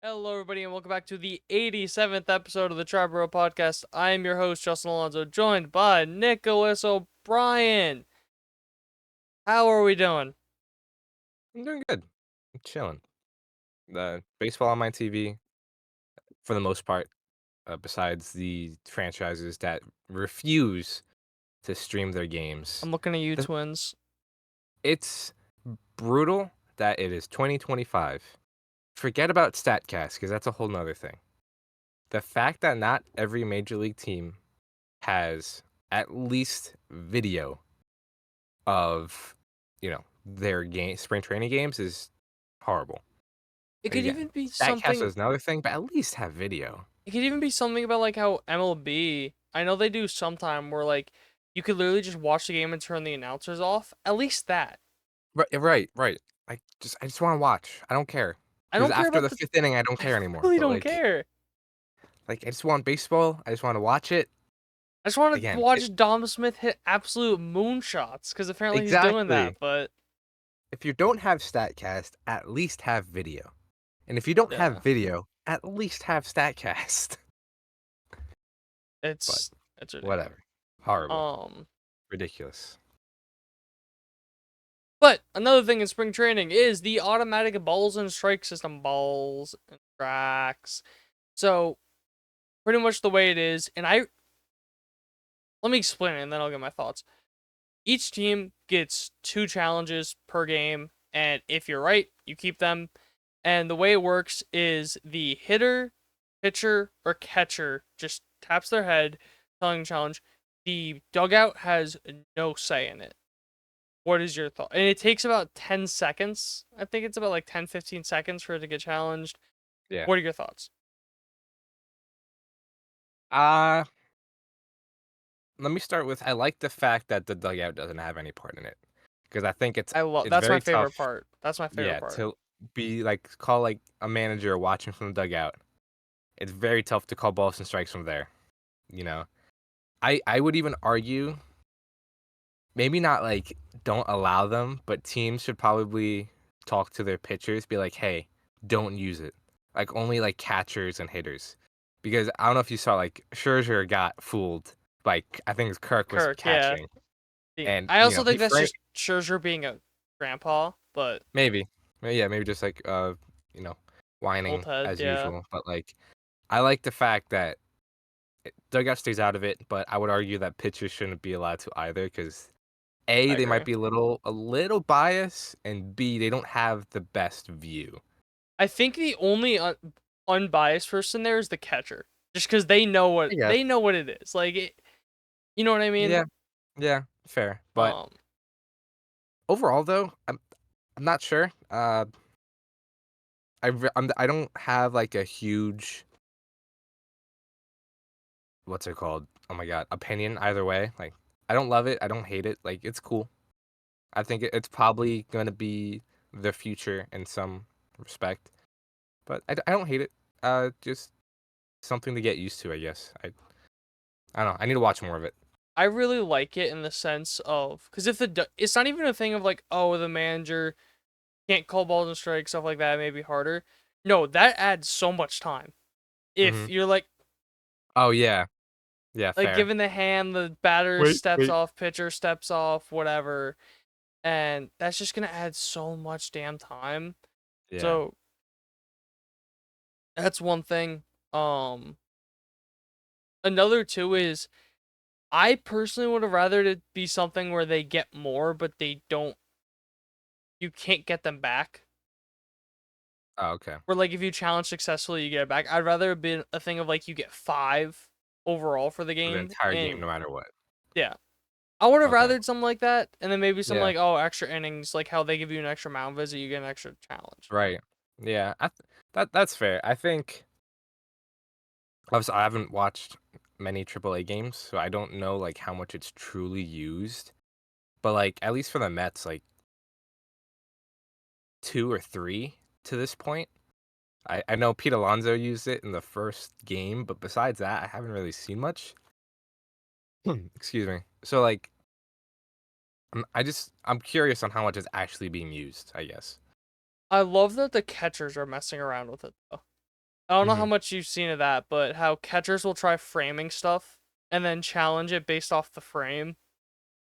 Hello, everybody, and welcome back to the 87th episode of the Triboro Podcast. I am your host, Justin Alonso, joined by Nicholas O'Brien. How are we doing? I'm doing good. I'm chilling. The baseball on my TV, for the most part, besides the franchises that refuse to stream their games. I'm looking at you, The, twins. it's brutal that it is 2025. Forget about StatCast, because that's a whole nother thing. The fact that not every major league team has at least video of, their spring training games is horrible. It could Again, even be StatCast something. is another thing, but at least have video. It could even be something about like how MLB. I know they do sometime where like you could literally just watch the game and turn the announcers off. At least that. Right. I just wanna watch. I don't care. I Because don't care after about the the. 5th inning, I don't I care anymore, really but, don't care. I just want baseball, I just wanna watch it. I just want to Again, watch Dom Smith hit absolute moonshots because apparently he's doing that. exactly. But If you don't have StatCast, at least have video. And if you don't have yeah, video, at least have StatCast. But it's ridiculous. whatever. Horrible. Um, Ridiculous. but another thing in spring training is the automatic balls and strike system. Balls and strikes. So pretty much the way it is, and let me explain it and then I'll get my thoughts. Each team gets 2 challenges per game, and if you're right, you keep them. And the way it works is the hitter, pitcher, or catcher just taps their head, telling challenge. The dugout has no say in it. What is your thought? And it takes about 10 seconds. I think it's about like 10, 15 seconds for it to get challenged. Yeah. What are your thoughts? Uh, Let me start with I like the fact that the dugout doesn't have any part in it, because I think it's I love it's that's my very favorite tough. part. That's my favorite Yeah, part. to be call a manager watching from the dugout. It's very tough to call balls and strikes from there. You know, I would even argue maybe not don't allow them, but teams should probably talk to their pitchers, be like, hey, don't use it. Like only catchers and hitters, because I don't know if you saw Scherzer got fooled. I think Kirk was Kirk, yeah. catching, and I also think he that's Frank just Scherzer being a grandpa, but maybe. Yeah, maybe just you know, old whining head, as yeah. usual. But I like the fact that dugout stays out of it, but I would argue that pitchers shouldn't be allowed to either because A, I they might agree. be a little biased, and B, they don't have the best view. I think the only unbiased person there is the catcher, just because they know what I guess. it is. You know what I mean? Yeah, yeah, fair. But Um, overall, though, I'm not sure. I don't have a huge what's it called? Oh my god, opinion either way. I don't love it. I don't hate it. It's cool. I think it's probably gonna be the future in some respect, but I don't hate it. Just something to get used to, I guess. I don't know. I need to watch more of it. I really like it in the sense of because it's not even a thing of like, oh, the manager can't call balls and strikes, stuff like that may be harder. No, that adds so much time. If Mhm. you're Oh, yeah. Yeah, fair. given the hand, the batter Wait, steps wait. off, pitcher steps off, whatever, and that's just gonna add so much damn time. Yeah. So that's one thing. Um, Another too is I personally would have rather it be something where they get more, but they don't. You can't get them back. Oh, okay. Where like if you challenge successfully, you get it back. I'd rather it be a thing of like you get 5 overall for the For the game, entire game, and no matter what. yeah, I would have Okay. rathered something like that, and then maybe some Yeah. like extra innings, like how they give you an extra mound visit, you get an extra challenge. Right. Yeah. That's fair. I think obviously I haven't watched many AAA games, so I don't know how much it's truly used. But at least for the Mets, 2 or 3 to this point. I know Pete Alonso used it in the first game, but besides that, I haven't really seen much. Excuse me. So I'm curious on how much is actually being used, I guess. I love that the catchers are messing around with it though. I don't know how Mhm. much you've seen of that, but how catchers will try framing stuff and then challenge it based off the frame.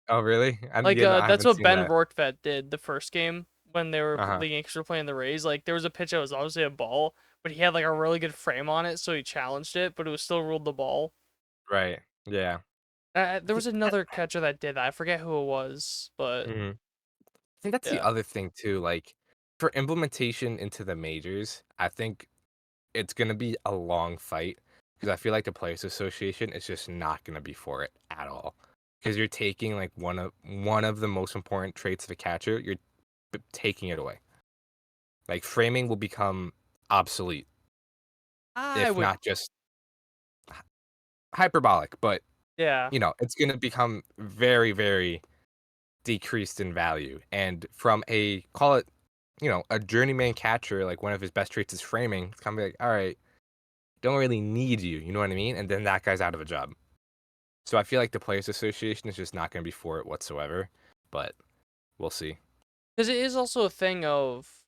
Oh, really? Like, I that's haven't what seen Ben that. Rortvedt did the first game when Uh-huh. the Yankees were playing the Rays. Like, there was a pitch that was obviously a ball, but he had like a really good frame on it, so he challenged it, but it was still ruled the ball. Right. Yeah. There See, was another catcher that did that. I forget who it was, but mhm. I think that's the yeah. other thing too, like, for implementation into the majors, I think it's gonna be a long fight because I feel like the Players Association is just not gonna be for it at all. Because 'Cause you're taking, like, one of the most important traits of a catcher, you're taking it away. Like, framing will become obsolete, I if would, not just hy hyperbolic, but, yeah. it's gonna become very, very decreased in value, and from a call it, a journeyman catcher, like, one of his best traits is framing, it's kinda like, "Alright, don't really need you," you know what I mean? And then that guy's out of a job. So I feel like the Players Association is just not gonna be for it whatsoever, but we'll see. Because it is also a thing of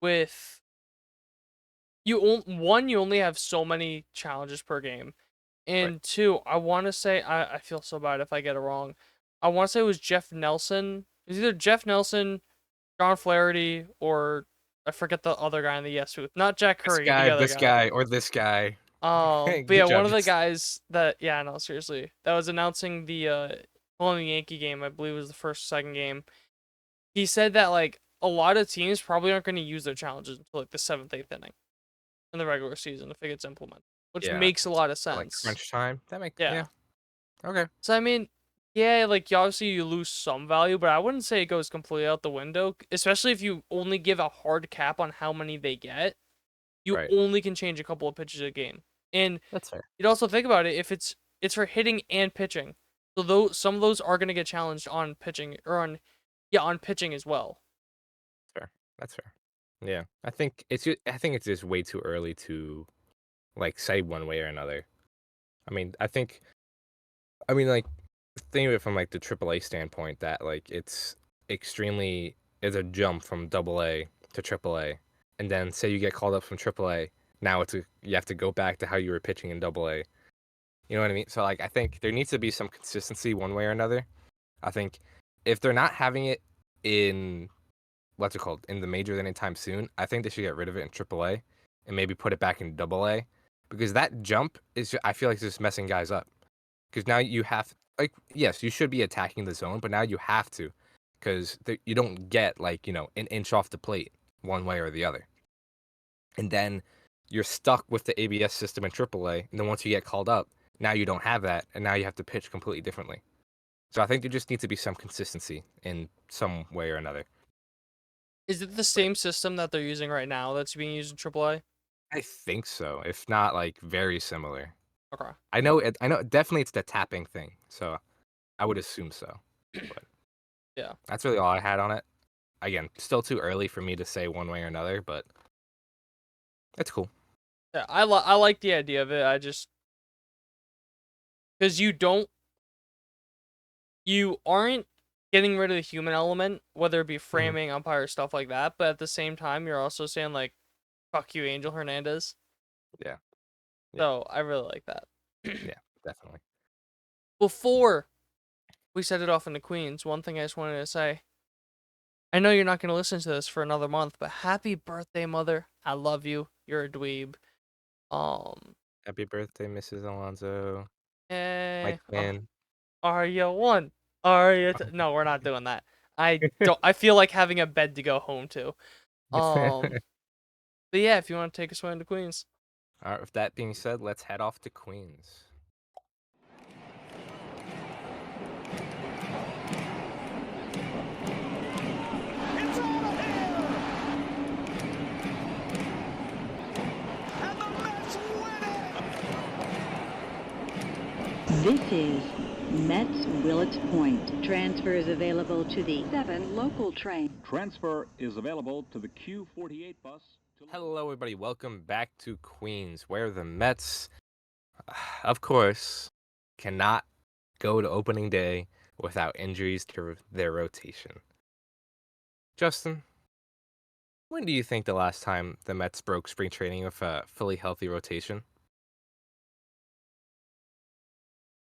with one, you only have so many challenges per game. Right. And two, I want to say I feel so bad if I get it wrong. I want to say it was Jeff Nelson. It was either Jeff Nelson, John Flaherty, or I forget the other guy in the yes booth. Not Jack This Curry, the guy, other this guy. guy, or this guy. But Good yeah, one job, of the Justin. guys that yeah, no, seriously, that was announcing the calling the Yankee game. I believe it was the first second game. He said that like a lot of teams probably aren't going to use their challenges until like the seventh, eighth inning in the regular season if it gets implemented, which Yeah, makes a lot of like sense. crunch time. That make yeah. Yeah. Okay. So I mean, yeah, like obviously you lose some value, but I wouldn't say it goes completely out the window. Especially if you only give a hard cap on how many they get, you Right. only can change a couple of pitches a game. And That's fair. you'd also think about it if it's for hitting and pitching. So those some of those are gonna get challenged on pitching or on yeah on pitching as well. Fair. That's fair. Yeah. I think it's just way too early to like say one way or another. I mean, like think of it from like the AAA standpoint that like it's a jump from AA to AAA, and then say you get called up from AAA, now you have to go back to how you were pitching in AA. You know what I mean? So like I think there needs to be some consistency one way or another. I think if they're not having it in what's it called in the majors anytime soon, I think they should get rid of it in AAA and maybe put it back in AA because that jump I feel like it's just messing guys up. Because now you have like yes, you should be attacking the zone, but now you have to because you don't get like an inch off the plate one way or the other, and then you're stuck with the ABS system in AAA. And then once you get called up, now you don't have that, and now you have to pitch completely differently. So I think there just needs to be some consistency in some way or another. Is it the But same system that they're using right now that's being used in AAA? I think so, if not like very similar. Okay. I know definitely it's the tapping thing, so I would assume so. But Yeah. that's really all I had on it. Again, still too early for me to say one way or another, but it's cool. Yeah. I like the idea of it. I just because you aren't getting rid of the human element, whether it be Hmm. framing, umpire, stuff like that. But at the same time, you're also saying like, "Fuck you, Angel Hernandez." Yeah, yeah, So I really like that. yeah, definitely. Before we set it off into Queens, one thing I just wanted to say. I know you're not going to listen to this for another month, but happy birthday, mother. I love you. You're a dweeb. Um, Happy birthday, Mrs. Alonso. My eh, twin. are you one? Are you? No, we're not doing that. I don't. I feel like having a bed to go home to. Um, but yeah, if you want to take us away into Queens. All right, with that being said, let's head off to Queens. It's out of here! And the Mets win it! This is Mets Willets Point. Transfers available to the 7 local train. Transfer is available to the Q48 bus. Hello, everybody. Welcome back to Queens, where the Mets, of course, cannot go to opening day without injuries to their rotation. Justin, When do you think the last time the Mets broke spring training with a fully healthy rotation?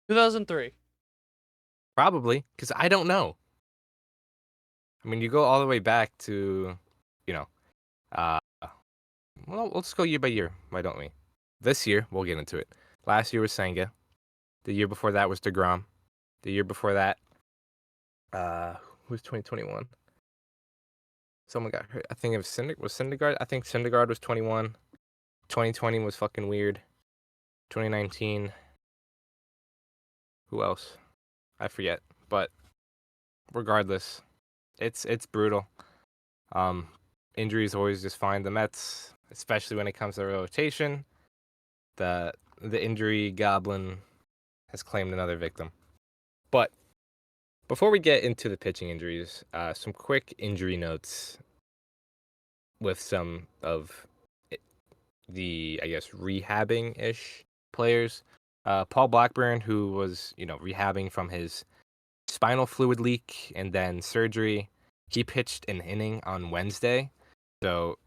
2003. Probably, because I don't know. I mean, you go all the way back to, you know, uh, well, let's go year by year. Why don't we? This year, we'll get into it. Last year was Senga. The year before that was DeGrom. The year before that, who was 2021? Someone got hurt. I think it was Syndergaard. I think Syndergaard was 21. 2020 was fucking weird. 2019. Who else? I forget. But regardless, it's brutal. Um, Injuries always just find the Mets, especially when it comes to rotation. The injury goblin has claimed another victim. But before we get into the pitching injuries, some quick injury notes with some of the, I guess, rehabbing-ish players. Paul Blackburn, who was, rehabbing from his spinal fluid leak and then surgery, he pitched an inning on Wednesday. So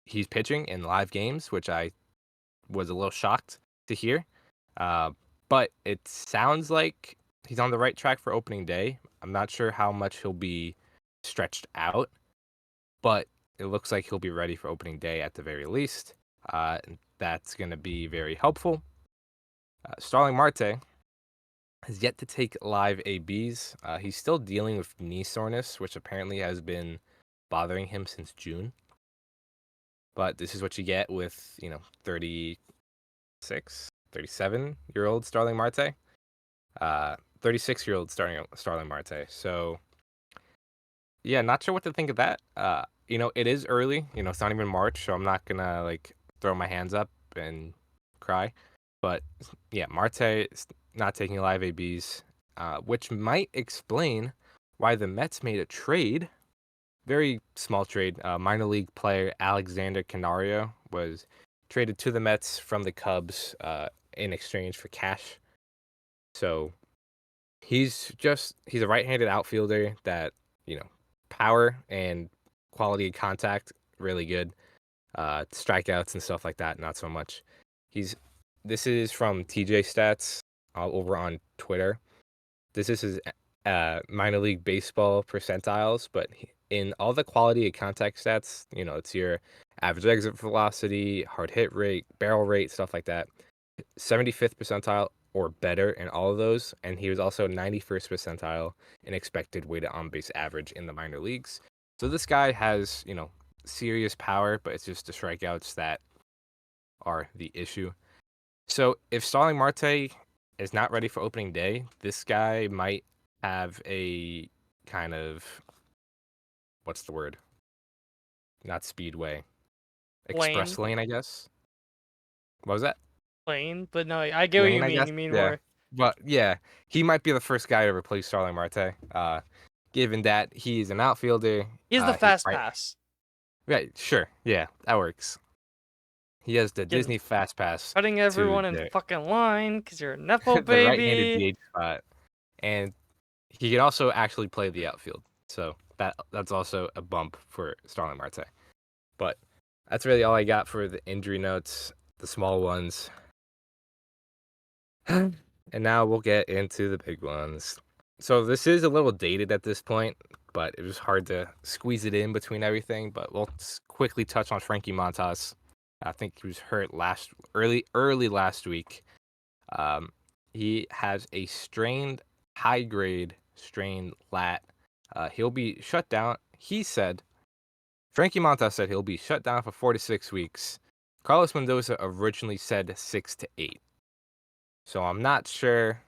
he's pitching in live games, which I was a little shocked to hear. But it sounds like he's on the right track for opening day. I'm not sure how much he'll be stretched out, but it looks like he'll be ready for opening day at the very least. That's going to be very helpful. Starling Marte has yet to take live ABs. He's still dealing with knee soreness, which apparently has been bothering him since June. But this is what you get with, 36, 37-year-old Starling Marte. 36-year-old Starling Marte. So, yeah, not sure what to think of that. It is early. It's not even March, so I'm not going to, throw my hands up and cry. But, yeah, Marte is not taking live ABs, which might explain why the Mets made a trade. Very small trade. Minor league player Alexander Canario was traded to the Mets from the Cubs in exchange for cash. So he's a right-handed outfielder that, power and quality of contact, really good. Strikeouts and stuff like that, not so much. This is from TJ Stats over on Twitter. This is his minor league baseball percentiles, but in all the quality of contact stats, it's your average exit velocity, hard hit rate, barrel rate, stuff like that. 75th percentile or better in all of those, and he was also 91st percentile in expected weighted on base average in the minor leagues. So this guy has, serious power, but it's just the strikeouts that are the issue. So if Starling Marte is not ready for opening day, this guy might have a kind of, what's the word? Not speedway. Express lane, I guess. What was that? Lane, but no, I get what you Lane, I mean. guess? You mean Yeah. more. But yeah, he might be the first guy to replace Starling Marte, given that he's an outfielder. He's the He's fast right. pass. Right, sure. Yeah, that works. He has the Getting- Disney Fast Pass Cutting everyone in the- fucking line because you're a Nepo the right-handed baby. DH spot. And he can also actually play the outfield. So that's also a bump for Starling Marte. But that's really all I got for the injury notes, the small ones. And now we'll get into the big ones. So this is a little dated at this point, but it was hard to squeeze it in between everything. But we'll quickly touch on Frankie Montas. I think he was hurt early last week. He has a high-grade strained lat. He'll be shut down. Frankie Montas said he'll be shut down for 4 to 6 weeks. Carlos Mendoza originally said 6 to 8. So I'm not sure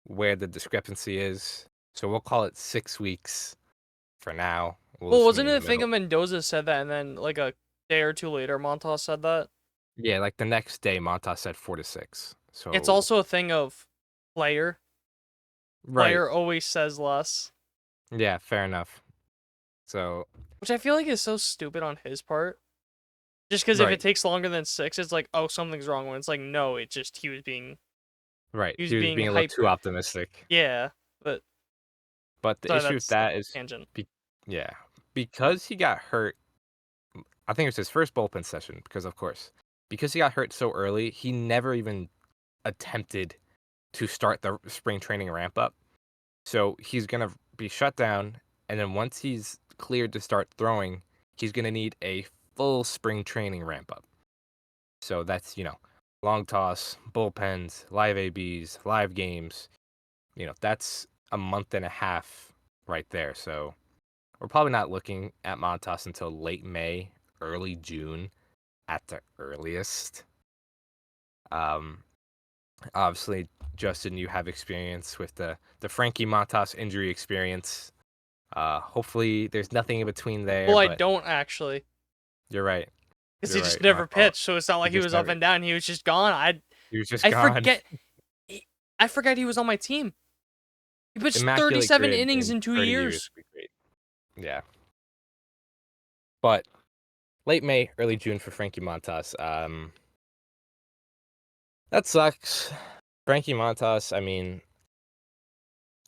where the discrepancy is. So we'll call it 6 weeks for now. Well, wasn't it a thing of Mendoza said that, and then like a day or two later, Montas said that? Yeah, like the next day, Montas said 4 to 6. So It's also a thing of player. right. Player always says less. Yeah, fair enough. So Which I feel like is so stupid on his part. Just because if Right. it takes longer than 6, it's like, oh, something's wrong. When it's like, no, he was being, right, he was he was being being a little too hyper. optimistic. Yeah, but But the sorry, issue with that's that is, tangent. yeah, because he got hurt I think it was his first bullpen session because he got hurt so early, he never even attempted to start the spring training ramp up. So he's going to be shut down, and then once he's cleared to start throwing, he's going to need a full spring training ramp up. So that's, long toss, bullpens, live ABs, live games. That's a month and a half right there. So we're probably not looking at Montas until late May, early June at the earliest. Obviously, Justin, you have experience with the Frankie Montas injury experience. Hopefully, there's nothing in between there. Well, I but don't actually, You're right. because You're he just right. My never fault. pitched, so it's not like he just was up never- and down. He was just gone. He was just I gone. forget he was on my team. He pitched Immaculate 37 grid innings in 2 30 years. would be great. Yeah. But late May, early June for Frankie Montas. That sucks. Frankie Montas, I mean,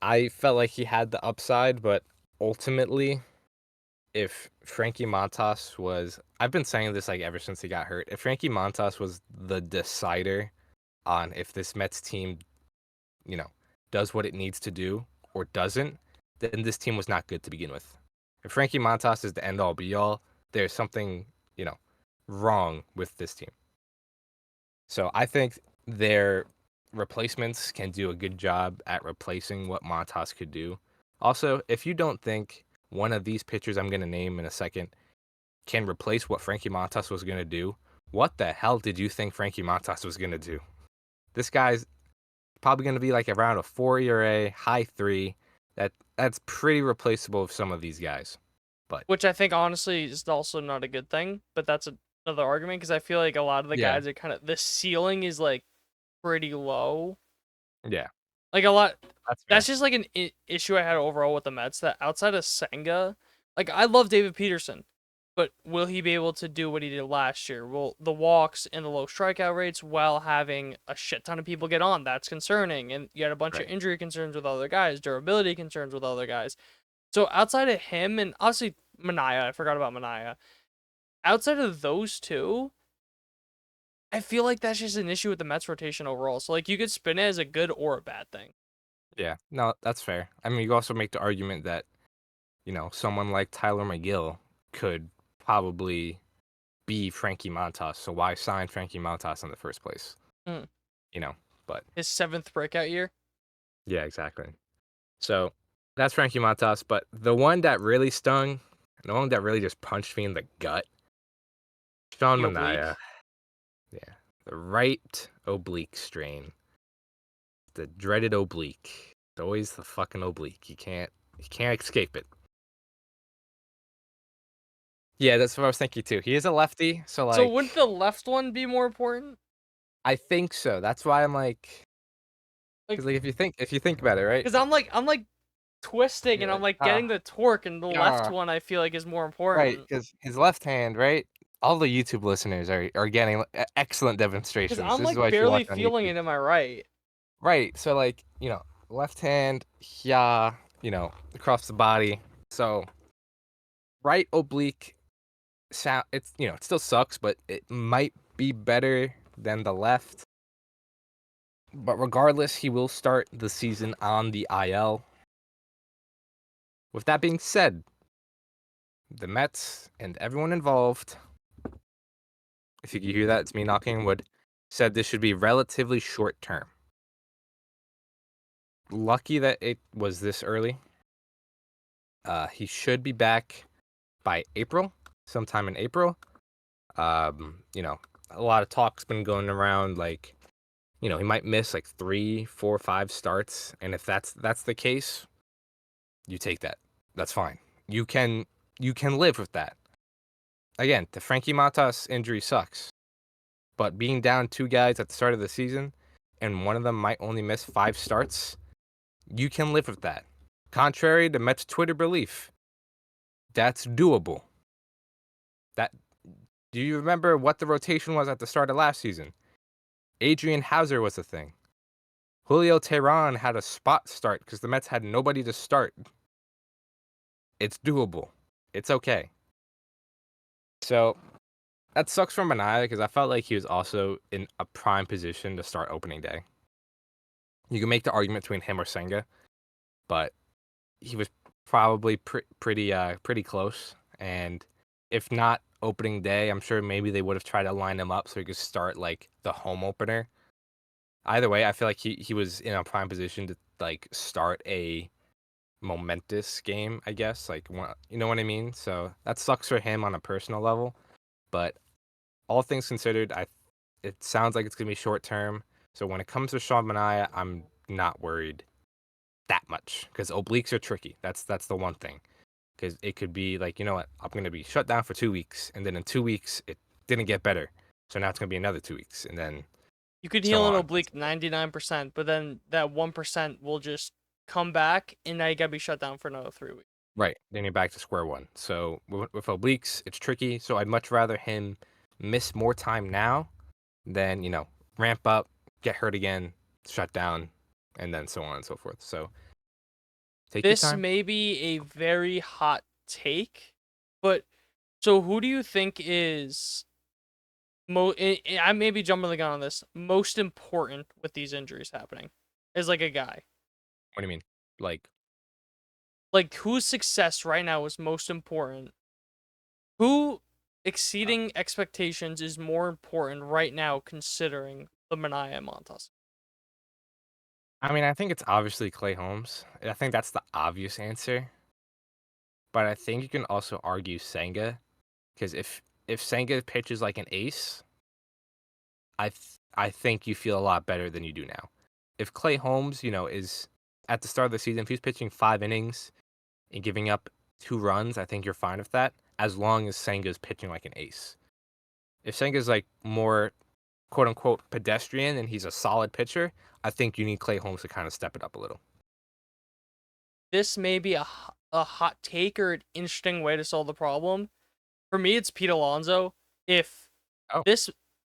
I felt like he had the upside, but ultimately, if Frankie Montas was, I've been saying this like ever since he got hurt. If Frankie Montas was the decider on if this Mets team, does what it needs to do or doesn't, then this team was not good to begin with. If Frankie Montas is the end all be all, there's something, wrong with this team. So I think their replacements can do a good job at replacing what Montas could do. Also, if you don't think one of these pitchers I'm going to name in a second can replace what Frankie Montas was going to do, what the hell did you think Frankie Montas was going to do? This guy's probably going to be like around a 4 ERA, high 3. That's pretty replaceable with some of these guys. Which I think honestly is also not a good thing, but that's another argument because I feel like a lot of the Yeah. guys are kind of, the ceiling is like pretty low. Yeah, Like a lot, that's that's just like an issue I had overall with the Mets, that outside of Senga, like I love David Peterson, but will he be able to do what he did last year? Will the walks and the low strikeout rates while having a shit ton of people get on? That's concerning. And you had a bunch of Right. injury concerns with other guys, durability concerns with other guys. So outside of him, and obviously Manaea, I forgot about Manaea. Outside of those two, I feel like that's just an issue with the Mets rotation overall. So like you could spin it as a good or a bad thing. Yeah, no, that's fair. I mean, you also make the argument that, someone like Tyler McGill could probably be Frankie Montas. So why sign Frankie Montas in the first place? Mm. But His 7th breakout year. yeah, exactly. So that's Frankie Montas. But the one that really stung, the one that really just punched me in the gut, Sean The oblique. Manaea. Yeah, the right oblique strain. The dreaded oblique. It's always the fucking oblique. You can't escape it. Yeah, that's what I was thinking too. He is a lefty, so So wouldn't the left one be more important? I think so. That's why I'm like, because if you think about it, right? Because I'm like twisting and You're I'm like, like getting the torque, and the left yeah. one I feel like is more Right, important. because his left hand, right? All the YouTube listeners are getting excellent demonstrations. Because I'm This is like why you should barely watch on feeling YouTube. it in my right. Right. So like, left hand, yeah, across the body. So right oblique sound, it's it still sucks, but it might be better than the left. But regardless, he will start the season on the IL. With that being said, the Mets and everyone involved, if you can hear that, it's me knocking on wood, said this should be relatively short term. Lucky that it was this early. He should be back by April, sometime in April. A lot of talk's been going around, like, he might miss like 3, 4, 5 starts, and if that's the case, you take that. That's fine. You can live with that. Again, the Frankie Montas injury sucks, but being down 2 guys at the start of the season, and one of them might only miss 5 starts, you can live with that. Contrary to Mets Twitter belief, that's doable. Do you remember what the rotation was at the start of last season? Adrian Hauser was the thing. Julio Teheran had a spot start because the Mets had nobody to start. It's doable. It's okay. So That sucks for Manaea because I felt like he was also in a prime position to start opening day. You can make the argument between him or Senga, but he was probably pretty close. And if not opening day, I'm sure maybe they would have tried to line him up so he could start like the home opener. Either way, I feel like he was in a prime position to like start a momentous game, I guess. Like, you know what I mean? So that sucks for him on a personal level. But all things considered, it sounds like it's gonna be short term. So when it comes to Sean Manaea, I'm not worried that much because obliques are tricky. That's the one thing. Because it could be like, you know what, I'm gonna be shut down for 2 weeks, and then in 2 weeks it didn't get better, so now it's gonna be another 2 weeks, and then You could so heal an on. oblique 99%, but then that 1% will just come back, and now you gotta be shut down for another 3 weeks. Right, then you're back to square one. So with obliques, it's tricky. So I'd much rather him miss more time now than ramp up, get hurt again, shut down, and then so on and so forth. So take your This time. may be a very hot take, but so who do you think is I may be jumping the gun on this, most important with these injuries happening is like a guy. What do you mean? Like, Like whose success right now is most important? Who exceeding expectations is more important right now considering the Manaea and Montas? I mean, I think it's obviously Clay Holmes. I think that's the obvious answer. But I think you can also argue Senga, because if Senga pitches like an ace, I think you feel a lot better than you do now. If Clay Holmes, is at the start of the season, if he's pitching 5 innings and giving up 2 runs, I think you're fine with that, as long as Senga's pitching like an ace. If Senga's like more quote unquote pedestrian and he's a solid pitcher, I think you need Clay Holmes to kind of step it up a little. This may be a hot take or an interesting way to solve the problem. For me, it's Pete Alonso. If Oh.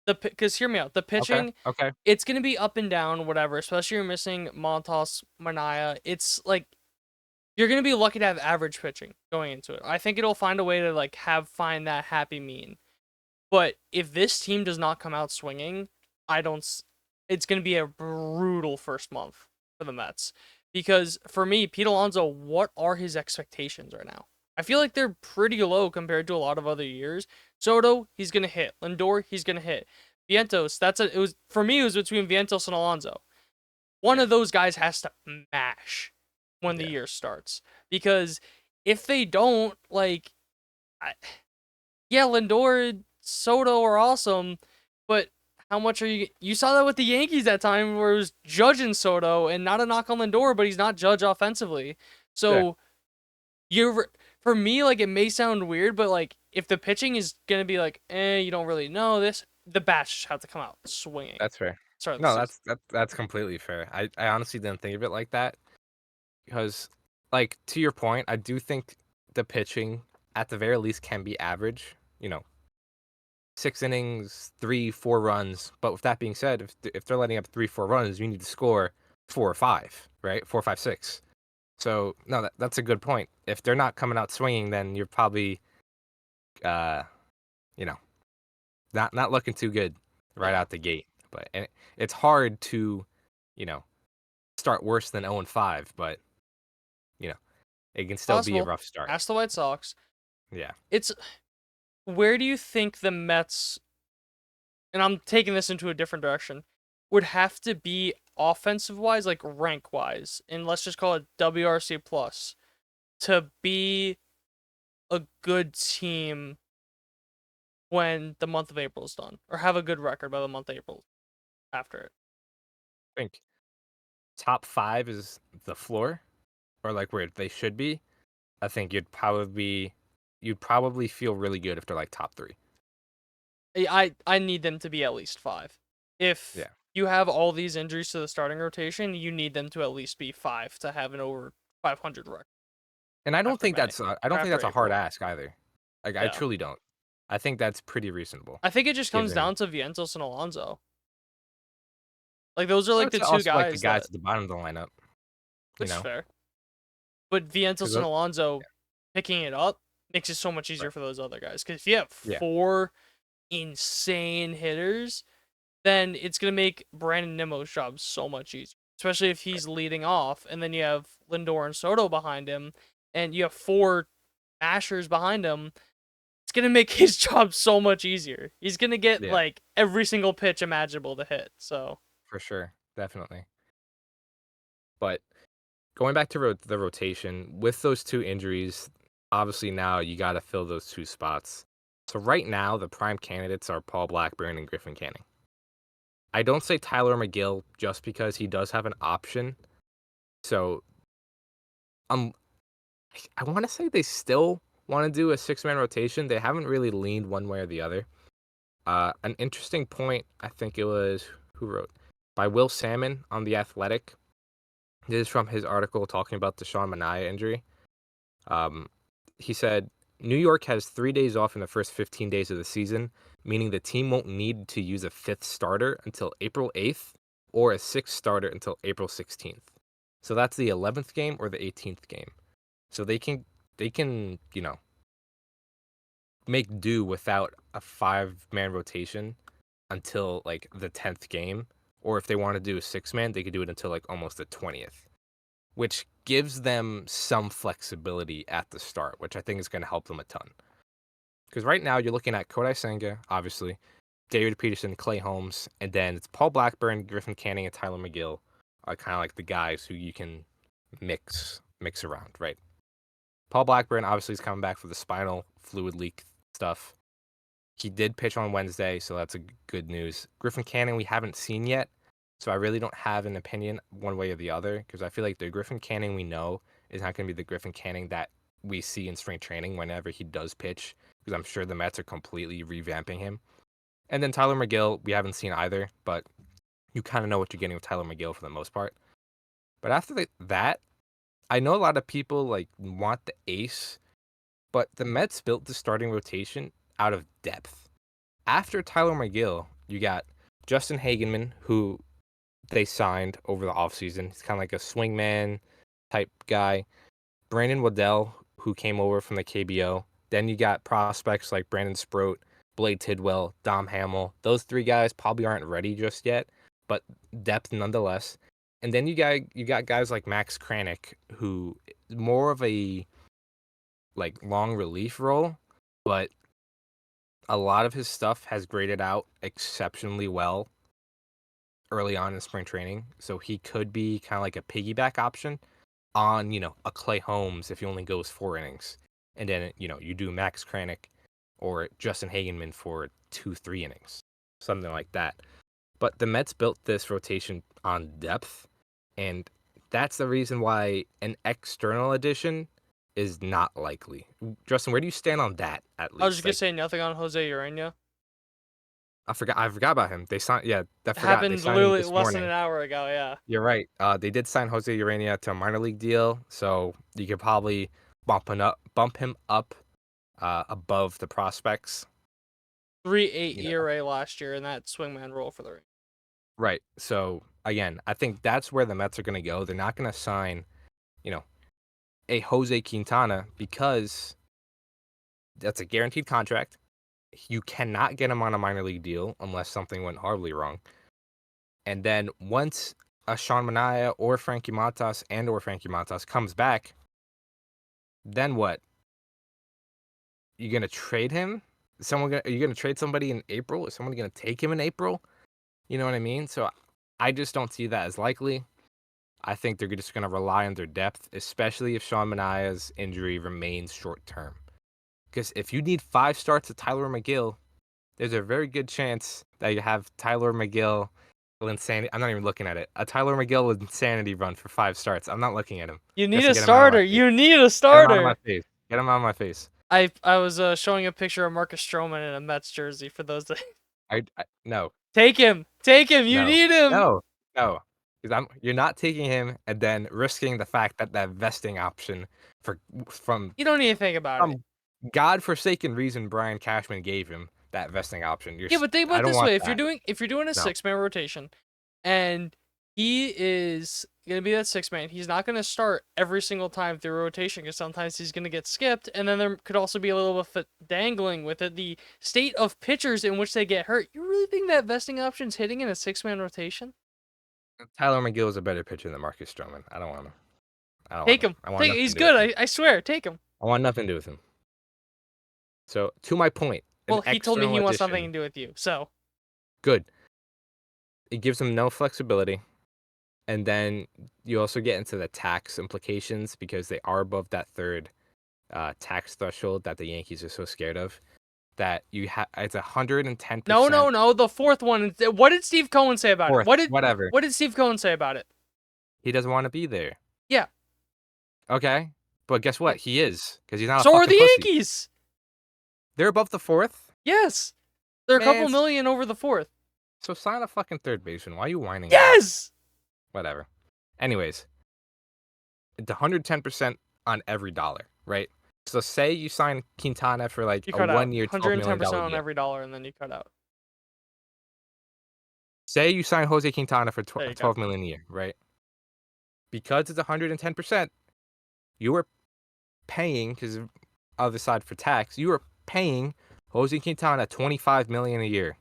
because hear me out, the pitching, Okay. it's gonna be up and down, whatever. Especially you're missing Montas, Manaea. It's like you're gonna be lucky to have average pitching going into it. I think it'll find a way to like find that happy mean. But if this team does not come out swinging, it's gonna be a brutal first month for the Mets. Because for me, Pete Alonso, what are his expectations right now? I feel like they're pretty low compared to a lot of other years. Soto, he's gonna hit. Lindor, he's gonna hit. Vientos, for me, it was between Vientos and Alonso. One of those guys has to mash when the year starts. Because if they don't, Lindor, Soto are awesome, but how much are you saw that with the Yankees that time where it was Judge and Soto, and not a knock on Lindor, but he's not Judge offensively. So for me, like, it may sound weird, but like if the pitching is gonna be like, you don't really know this, the bats just have to come out swinging. That's fair. Start the No, season. that's completely fair. I honestly didn't think of it like that because, like, to your point, I do think the pitching at the very least can be average. 6 innings, 3-4 runs. But with that being said, if they're letting up 3-4 runs, you need to score 4 or 5, right? 4, 5, 6. So no, that's a good point. If they're not coming out swinging, then you're probably, uh, you know, not looking too good right out the gate. But it's hard to, you know, start worse than 0-5. But it can still be a Possible. rough start. Ask the White Sox. Yeah. Where do you think the Mets, and I'm taking this into a different direction, would have to be offensive wise, like rank wise, and let's just call it WRC plus, to be a good team when the month of April is done, or have a good record by the month of April after it? I think top 5 is the floor, or like where they should be. I think you'd probably feel really good if they're like top 3. I need them to be at least 5. If Yeah. you have all these injuries to the starting rotation, you need them to at least be 5 to have an over 500 record. And I don't After think May, that's a hard April. ask either. Like, I Yeah. truly don't. I think that's pretty reasonable. I think it just comes Given- down to Vientos and Alonso. Like, those are like the It's two also like the guys guys that, at the bottom of the lineup. which is know? fair. But Vientos 'Cause and Alonso picking it up makes it so much easier for those other guys. Because if you have 4 insane hitters, then it's going to make Brandon Nimmo's job so much easier, especially if he's leading off, and then you have Lindor and Soto behind him, and you have 4 mashers behind him. It's going to make his job so much easier. He's going to get, Yeah. like, every single pitch imaginable to hit, so. For sure, definitely. But going back to the rotation, with those 2 injuries, obviously now you got to fill those 2 spots. So right now, the prime candidates are Paul Blackburn and Griffin Canning. I don't say Tyler McGill just because he does have an option. So I want to say they still want to do a 6-man rotation. They haven't really leaned one way or the other. An interesting point, I think it was, who wrote? By Will Salmon on The Athletic. This is from his article talking about the Sean Manaea injury. He said, New York has 3 days off in the first 15 days of the season, meaning the team won't need to use a 5th starter until April 8th or a 6th starter until April 16th. So that's the 11th game or the 18th game. So they can, make do without a 5-man rotation until like the 10th game. Or if they want to do a 6-man, they could do it until like almost the 20th, which gives them some flexibility at the start, which I think is going to help them a ton. Because right now you're looking at Kodai Senga, obviously, David Peterson, Clay Holmes, and then it's Paul Blackburn, Griffin Canning, and Tyler McGill are kind of like the guys who you can mix around, right? Paul Blackburn obviously is coming back for the spinal fluid leak stuff. He did pitch on Wednesday, so that's a good news. Griffin Canning we haven't seen yet, so I really don't have an opinion one way or the other, because I feel like the Griffin Canning we know is not going to be the Griffin Canning that we see in spring training whenever he does pitch, because I'm sure the Mets are completely revamping him. And then Tyler McGill, we haven't seen either, but you kind of know what you're getting with Tyler McGill for the most part. But after that, I know a lot of people like want the ace, but the Mets built the starting rotation out of depth. After Tyler McGill, you got Justin Hagenman, who they signed over the offseason. He's kind of like a swingman type guy. Brandon Waddell, who came over from the KBO. Then you got prospects like Brandon Sproat, Blade Tidwell, Dom Hamill. Those 3 guys probably aren't ready just yet, but depth nonetheless. And then you got guys like Max Kranick, who is more of a like long relief role, but a lot of his stuff has graded out exceptionally well early on in spring training. So he could be kind of like a piggyback option on, a Clay Holmes if he only goes 4 innings. And then, you do Max Kranick or Justin Hagenman for 2-3 innings, something like that. But the Mets built this rotation on depth, and that's the reason why an external addition is not likely. Justin, where do you stand on that, at least? I was just going to say nothing on Jose Urena. I forgot about him. They signed, yeah, that happened they signed him literally this less morning. than an hour ago, yeah. You're right. They did sign Jose Urena to a minor league deal, so you could probably bump him up above the prospects. 3.8 ERA last year in that swingman role for the Rangers. Right. So again, I think that's where the Mets are going to go. They're not going to sign, a Jose Quintana because that's a guaranteed contract. You cannot get him on a minor league deal unless something went horribly wrong. And then once a Sean Manaea or Frankie Montas comes back, then what? You gonna trade him? Are you gonna trade somebody in April? Is someone gonna take him in April? You know what I mean? So I just don't see that as likely. I think they're just gonna rely on their depth, especially if Sean Manaea's injury remains short term. Because if you need 5 starts of Tyler McGill, there's a very good chance that you have Tyler McGill insanity. I'm not even looking at it. A Tyler McGill insanity run for 5 starts. I'm not looking at him. You need a starter. You need a starter. Get him out of my face. Get him out of my face. I was showing a picture of Marcus Stroman in a Mets jersey for those that. No. Take him. You need him. No. Because you're not taking him and then risking the fact that vesting option from You don't need to think about it. godforsaken reason Brian Cashman gave him that vesting option. Yeah, but think about it this way: if you're doing a No. 6-man rotation, and he is going to be that six man. He's not going to start every single time through rotation because sometimes he's going to get skipped. And then there could also be a little bit of dangling with it. The state of pitchers in which they get hurt. You really think that vesting option's hitting in a six-man rotation? Tyler McGill is a better pitcher than Marcus Stroman. I don't want him. Take him. He's good. I swear. Take him. I want nothing to do with him. So, to my point. Well, he told me he wants nothing to do with you. So. Good. It gives him no flexibility. And then you also get into the tax implications because they are above that third tax threshold that the Yankees are so scared of. That you have, it's 110%. No. The fourth one. What did Steve Cohen say about it? Whatever. What did Steve Cohen say about it? He doesn't want to be there. Yeah. Okay. But guess what? He is. Because he's not so a are the pussy. Yankees. They're above the fourth? Yes. They're a couple million over the fourth. So sign a fucking third baseman. Why are you whining? Yes! Whatever. Anyways. It's 110% on every dollar, right? So say you sign Quintana for like a 1 year, $12 million 110% on deal. every dollar, and then you cut out. Say you sign Jose Quintana for $12 million a year, right? Because it's 110%, you are paying, because other side for tax, you are paying Jose Quintana $25 million a year.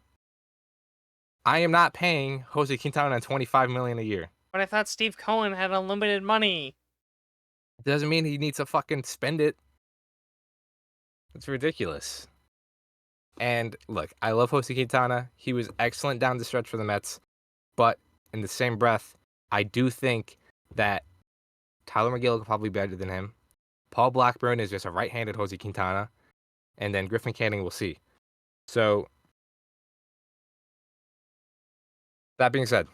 I am not paying Jose Quintana $25 million a year. But I thought Steve Cohen had unlimited money. It doesn't mean he needs to fucking spend it. It's ridiculous. And look, I love Jose Quintana. He was excellent down the stretch for the Mets. But in the same breath, I do think that Tyler McGill is probably better than him. Paul Blackburn is just a right-handed Jose Quintana. And then Griffin Canning, we'll see. So, that being said,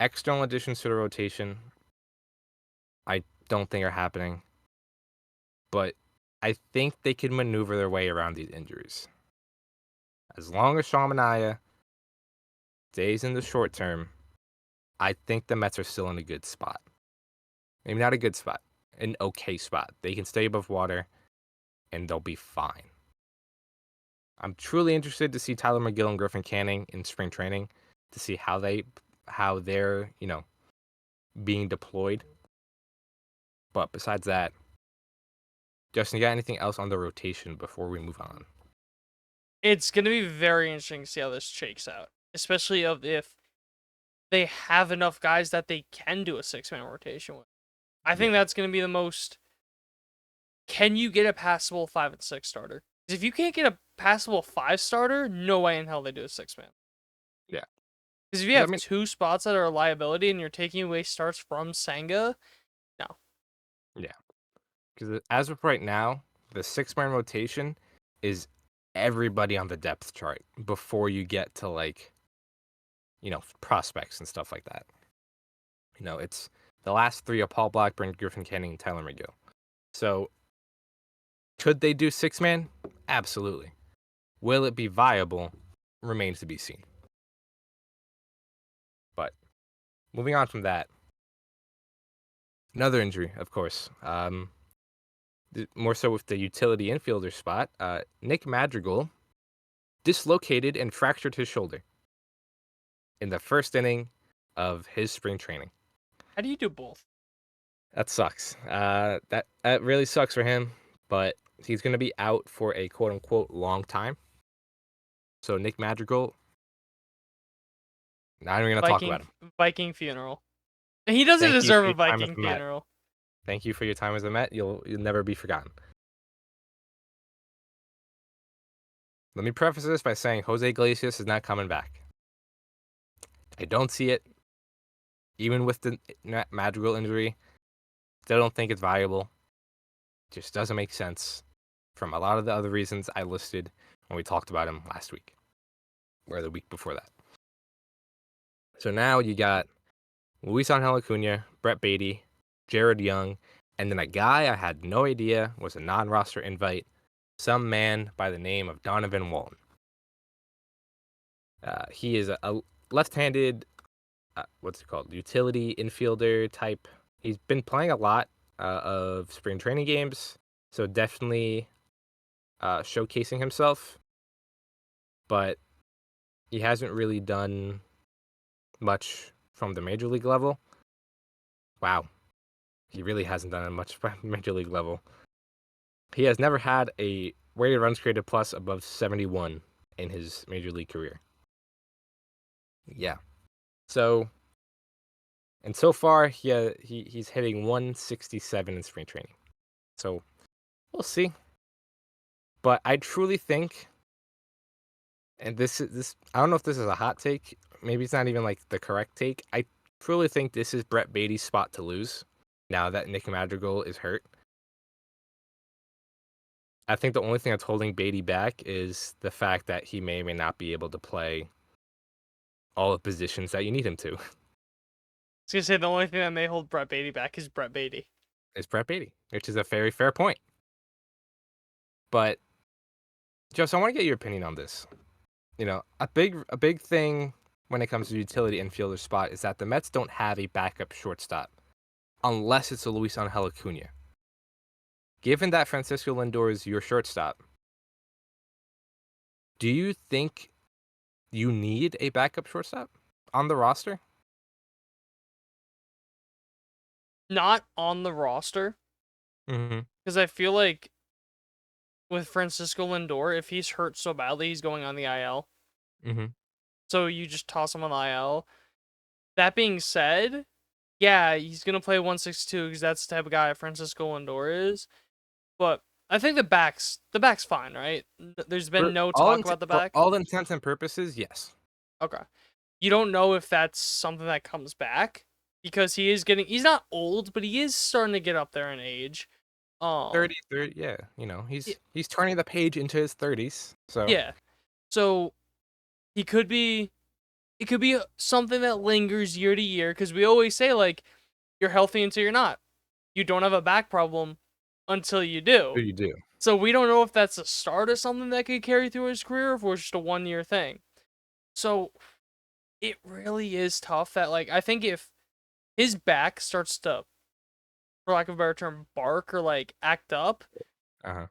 external additions to the rotation, I don't think are happening. But I think they can maneuver their way around these injuries. As long as Sean Manaea stays in the short term, I think the Mets are still in a good spot. Maybe not a good spot, an okay spot. They can stay above water, and they'll be fine. I'm truly interested to see Tyler McGill and Griffin Canning in spring training to see how they're being deployed. But besides that, Justin, you got anything else on the rotation before we move on? It's going to be very interesting to see how this shakes out, especially if they have enough guys that they can do a six-man rotation with. I think that's going to be the most. Can you get a passable 5 and 6 starter? Because if you can't get a passable 5 starter, no way in hell they do a 6-man. Yeah. Because if you have two spots that are a liability and you're taking away starts from Senga, no. Yeah. Because as of right now, the 6-man rotation is everybody on the depth chart before you get to prospects and stuff like that. It's the last three are Paul Blackburn, Griffin Canning, and Tyler McGill. So could they do 6-man? Absolutely. Will it be viable? Remains to be seen. But moving on from that, another injury, of course. More so with the utility infielder spot. Nick Madrigal dislocated and fractured his shoulder in the first inning of his spring training. How do you do both? That sucks. That really sucks for him, but he's going to be out for a quote-unquote long time. So Nick Madrigal, not even going to talk about him. Viking funeral. He doesn't deserve a Viking funeral. Thank you for your time as a Met. You'll never be forgotten. Let me preface this by saying Jose Iglesias is not coming back. I don't see it. Even with the Madrigal injury, still don't think it's viable. Just doesn't make sense from a lot of the other reasons I listed when we talked about him last week. Or the week before that. So now you got Luis Angel Acuna, Brett Beatty, Jared Young, and then a guy I had no idea was a non-roster invite, some man by the name of Donovan Walton. He is a left-handed, utility infielder type. He's been playing a lot of spring training games, so definitely showcasing himself, but he hasn't really done much from the major league level. Wow. He really hasn't done much major league level. He has never had a weighted runs created plus above 71 in his major league career. Yeah. So, and so far he's hitting 167 in spring training. So, we'll see. But I truly think, and this I don't know if this is a hot take. Maybe it's not even like the correct take. I truly think this is Brett Beatty's spot to lose. Now that Nick Madrigal is hurt, I think the only thing that's holding Beatty back is the fact that he may or may not be able to play all the positions that you need him to. I was gonna say the only thing that may hold Brett Beatty back is Brett Beatty. Is Brett Beatty, which is a very fair point. But Joseph, I want to get your opinion on this. You know, a big thing when it comes to utility infielder spot is that the Mets don't have a backup shortstop unless it's a Luis Angel Acuna. Given that Francisco Lindor is your shortstop, do you think you need a backup shortstop on the roster? Not on the roster, Mm-hmm. because I feel like with Francisco Lindor, if he's hurt so badly, he's going on the IL. Mm-hmm. So you just toss him on the IL. That being said, yeah, he's gonna play 162 because that's the type of guy Francisco Lindor is. But I think the back's fine, right? There's been no talk about the back. For all intents and purposes, yes. Okay. You don't know if that's something that comes back because he's not old, but he is starting to get up there in age. 30, yeah. You know, he's turning the page into his 30s. So Yeah. So it could be something that lingers year to year because we always say like you're healthy until you're not. You don't have a back problem until you do. you do. So we don't know if that's the start of something that could carry through his career or if it was just a 1-year thing. So it really is tough that like I think if his back starts to, for lack of a better term, bark or like act up, Uh-huh.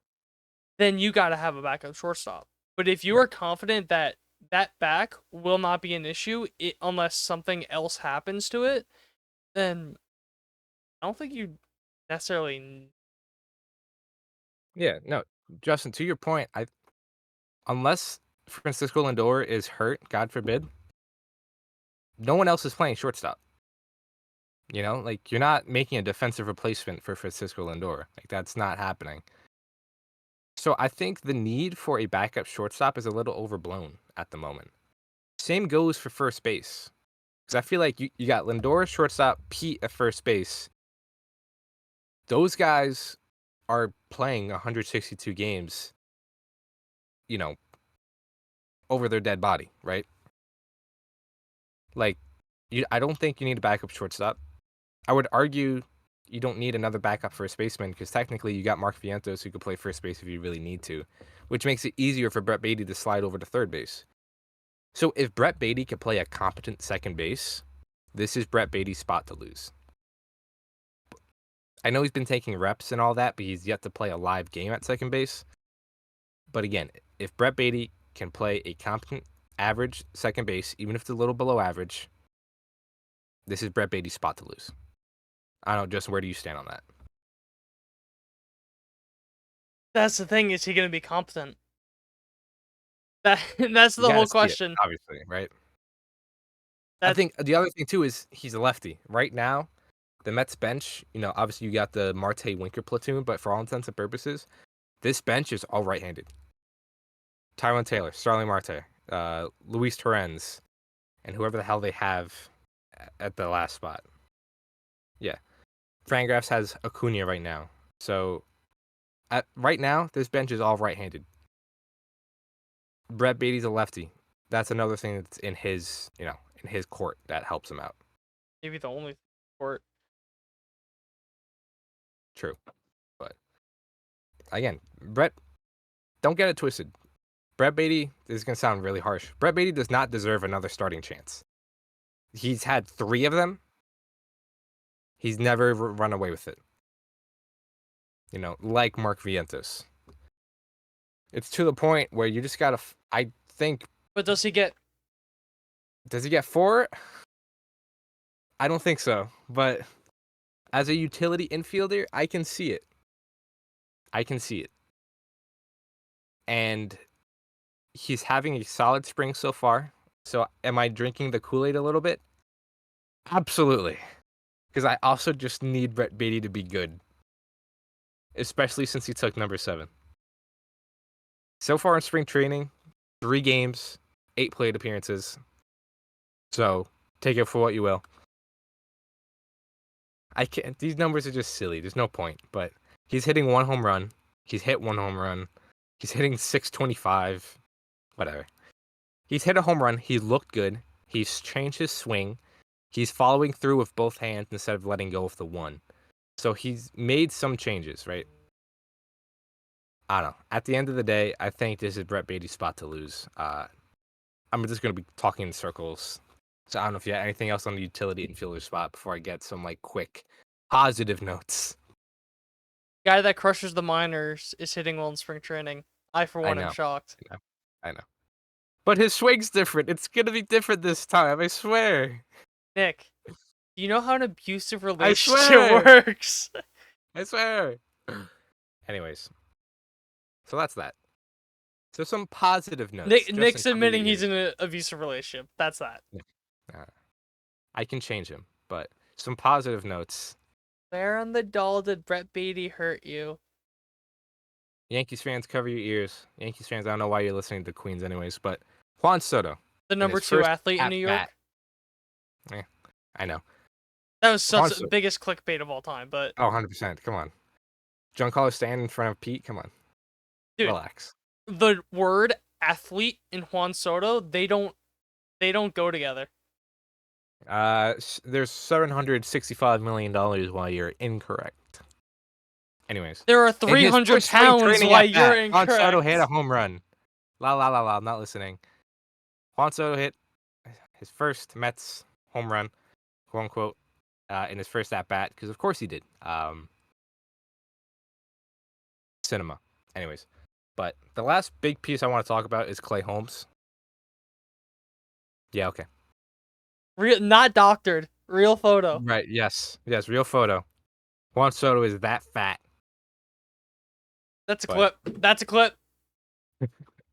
then you gotta have a backup shortstop. But if you are confident that that back will not be an issue unless something else happens to it, then I don't think you necessarily. Yeah, no, Justin, to your point, unless Francisco Lindor is hurt, God forbid, no one else is playing shortstop. You know, like you're not making a defensive replacement for Francisco Lindor. Like that's not happening. So I think the need for a backup shortstop is a little overblown at the moment. Same goes for first base. Because I feel like you got Lindor, shortstop, Pete at first base. Those guys are playing 162 games, you know, over their dead body, right? Like, I don't think you need a backup shortstop. I would argue you don't need another backup first baseman because technically you got Mark Vientos who could play first base if you really need to, which makes it easier for Brett Beatty to slide over to third base. So if Brett Beatty could play a competent second base, this is Brett Beatty's spot to lose. I know he's been taking reps and all that, but he's yet to play a live game at second base. But again, if Brett Beatty can play a competent average second base, even if it's a little below average, this is Brett Beatty's spot to lose. I don't know, Justin, where do you stand on that? That's the thing. Is he going to be competent? That's the whole question. Obviously, right? I think the other thing too is he's a lefty. Right now, the Mets bench, you know, obviously you got the Marte Winker platoon, but for all intents and purposes, this bench is all right-handed. Tyrone Taylor, Starling Marte, Luis Torrens, and whoever the hell they have at the last spot. Yeah. Fangraphs has Acuna right now. So, right now, this bench is all right-handed. Brett Beatty's a lefty. That's another thing that's in his court that helps him out. Maybe the only sport. True. But, again, Brett, don't get it twisted. Brett Beatty, this is going to sound really harsh. Brett Beatty does not deserve another starting chance. He's had 3 of them. He's never run away with it. You know, like Mark Vientos. It's to the point where you just got to, I think. But does he get 4? I don't think so. But as a utility infielder, I can see it. And he's having a solid spring so far. So am I drinking the Kool-Aid a little bit? Absolutely. Because I also just need Brett Beatty to be good. Especially since he took number 7. So far in spring training, 3 games, 8 plate appearances. So take it for what you will. I can't. These numbers are just silly. There's no point. But he's hitting 1 home run. He's hit 1 home run. He's hitting .625. Whatever. He's hit a home run. He looked good. He's changed his swing. He's following through with both hands instead of letting go of the one. So he's made some changes, right? I don't know. At the end of the day, I think this is Brett Beatty's spot to lose. I'm just going to be talking in circles. So I don't know if you have anything else on the utility infielder spot before I get some like quick positive notes. Guy that crushes the minors is hitting well in spring training. I, for one, know. am shocked. I know. But his swing's different. It's going to be different this time. I swear. Nick, do you know how an abusive I relationship swear. works? I swear. Anyways. So that's that. So some positive notes. Nick's Justin, cover admitting your he's ears. in an abusive relationship. That's that. I can change him, but some positive notes. Where on the doll did Brett Beatty hurt you? Yankees fans, cover your ears. Yankees fans, I don't know why you're listening to Queens anyways, but Juan Soto. The number his 2 first athlete in New York? at-bat. I know. That was Juan such the Soto. biggest clickbait of all time, but Oh, 100%. Come on. Giancarlo Stanton in front of Pete. Come on. Dude. Relax. the word athlete and Juan Soto, they don't go together. There's $765 million while you're incorrect. Anyways. There are In his 300 first spring pounds training why at-bat, you're Juan incorrect. Soto hit a home run. La la la la, I'm not listening. Juan Soto hit his first Mets home run, quote unquote, in his first at bat, because of course he did. Cinema. Anyways. But the last big piece I want to talk about is Clay Holmes. Yeah, okay. Not doctored. Real photo. Right, yes. Yes, real photo. Juan Soto is that fat. That's a But- clip. That's a clip.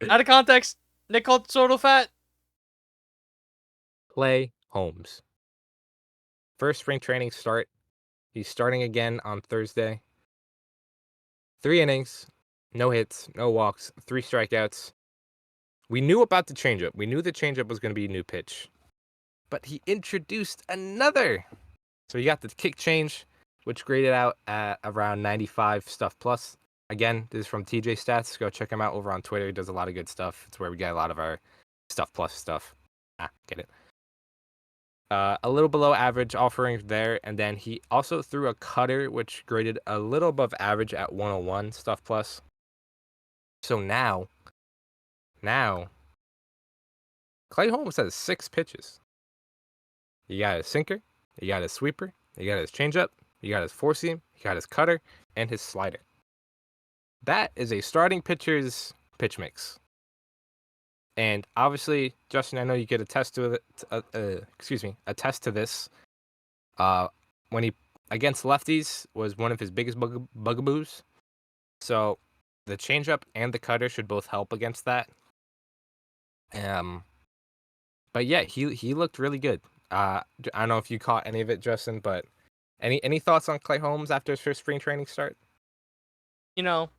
Out of context. Nick called Soto fat. Clay Holmes. First spring training start. He's starting again on Thursday. 3 innings, no hits, no walks, 3 strikeouts. We knew about the changeup. We knew the changeup was going to be a new pitch. But he introduced another. So you got the kick change, which graded out at around 95 stuff plus. Again, this is from TJ Stats. Go check him out over on Twitter. He does a lot of good stuff. It's where we get a lot of our stuff plus stuff. Get it. A little below average offering there, and then he also threw a cutter, which graded a little above average at 101 stuff plus. So now, Clay Holmes has 6 pitches. You got his sinker, you got his sweeper, you got his changeup, you got his four seam, you got his cutter, and his slider. That is a starting pitcher's pitch mix. And obviously, Justin, I know you could attest to it. Attest to this. When he against lefties was one of his biggest bugaboos. So the changeup and the cutter should both help against that. But yeah, he looked really good. I don't know if you caught any of it, Justin, but any thoughts on Clay Holmes after his first spring training start? You know,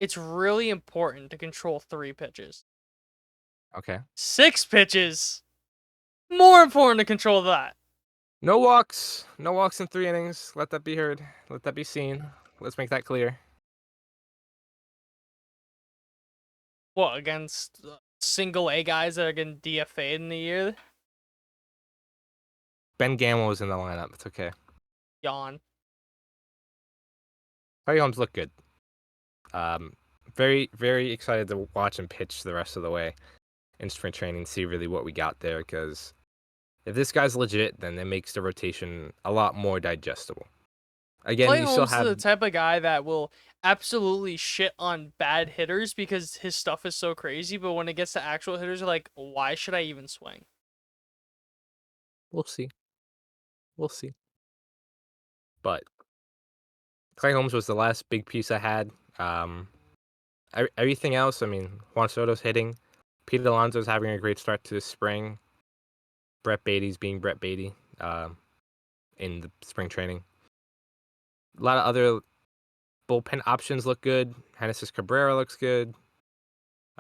it's really important to control 3 pitches. Okay. 6 pitches. More important to control that. No walks in 3 innings. Let that be heard. Let that be seen. Let's make that clear. What, against single A guys that are getting DFA'd in the year? Ben Gamble was in the lineup. It's okay. Yawn. Clay Holmes looked good. Very, very excited to watch him pitch the rest of the way in spring training, see really what we got there, because if this guy's legit, then it makes the rotation a lot more digestible. Again, Clay you Holmes still is have the type of guy that will absolutely shit on bad hitters because his stuff is so crazy, but when it gets to actual hitters, you're like, why should I even swing? We'll see. But Clay Holmes was the last big piece I had. Everything else, I mean, Juan Soto's hitting. Pete Alonso's having a great start to the spring. Brett Beatty's being Brett Beatty in the spring training. A lot of other bullpen options look good. Genesis Cabrera looks good.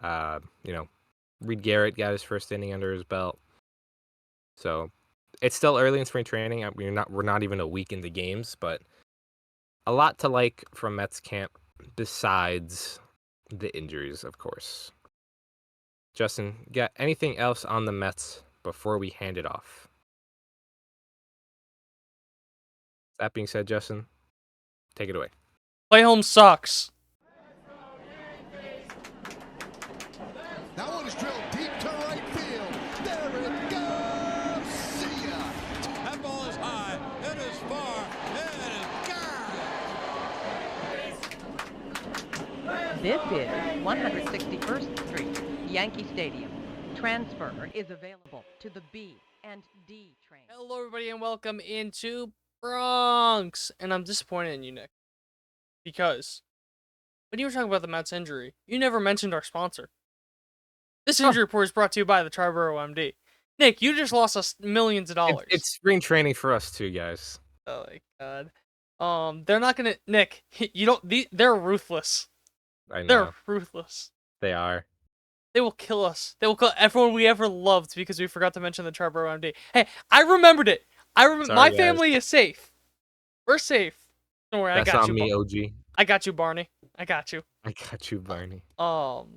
Reed Garrett got his first inning under his belt. So it's still early in spring training. We're not even a week into games, but a lot to like from Mets camp besides the injuries, of course. Justin, got anything else on the Mets before we hand it off? That being said, Justin, take it away. Clay Holmes sucks. That one is drilled deep to right field. There it goes. See ya. That ball is high. It is far. It is gone. This is 161st Street, Yankee Stadium. Transfer is available to the B and D train. Hello, everybody, and welcome into Bronx. And I'm disappointed in you, Nick, because when you were talking about the Mets injury, you never mentioned our sponsor. This injury report is brought to you by the Triboro MD. Nick, you just lost us millions of dollars. It's spring training for us too, guys. Oh my god. They're not gonna. Nick, you don't. They're ruthless. I know They're ruthless. they are. They will kill us. They will kill everyone we ever loved because we forgot to mention the Triboro MD. Hey, I remembered it. Sorry, My guys. family is safe. We're safe. Don't worry, That's I got on you. me, OG. I got you, Barney. I got you. I got you, Barney. Oh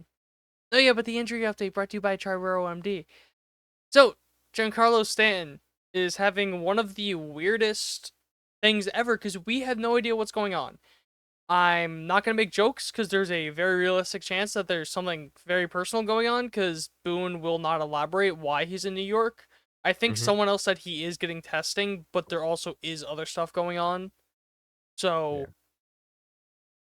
yeah, but the injury update brought to you by Triboro MD. So, Giancarlo Stanton is having one of the weirdest things ever because we have no idea what's going on. I'm not going to make jokes because there's a very realistic chance that there's something very personal going on because Boone will not elaborate why he's in New York. I think someone else said he is getting testing, but there also is other stuff going on. So,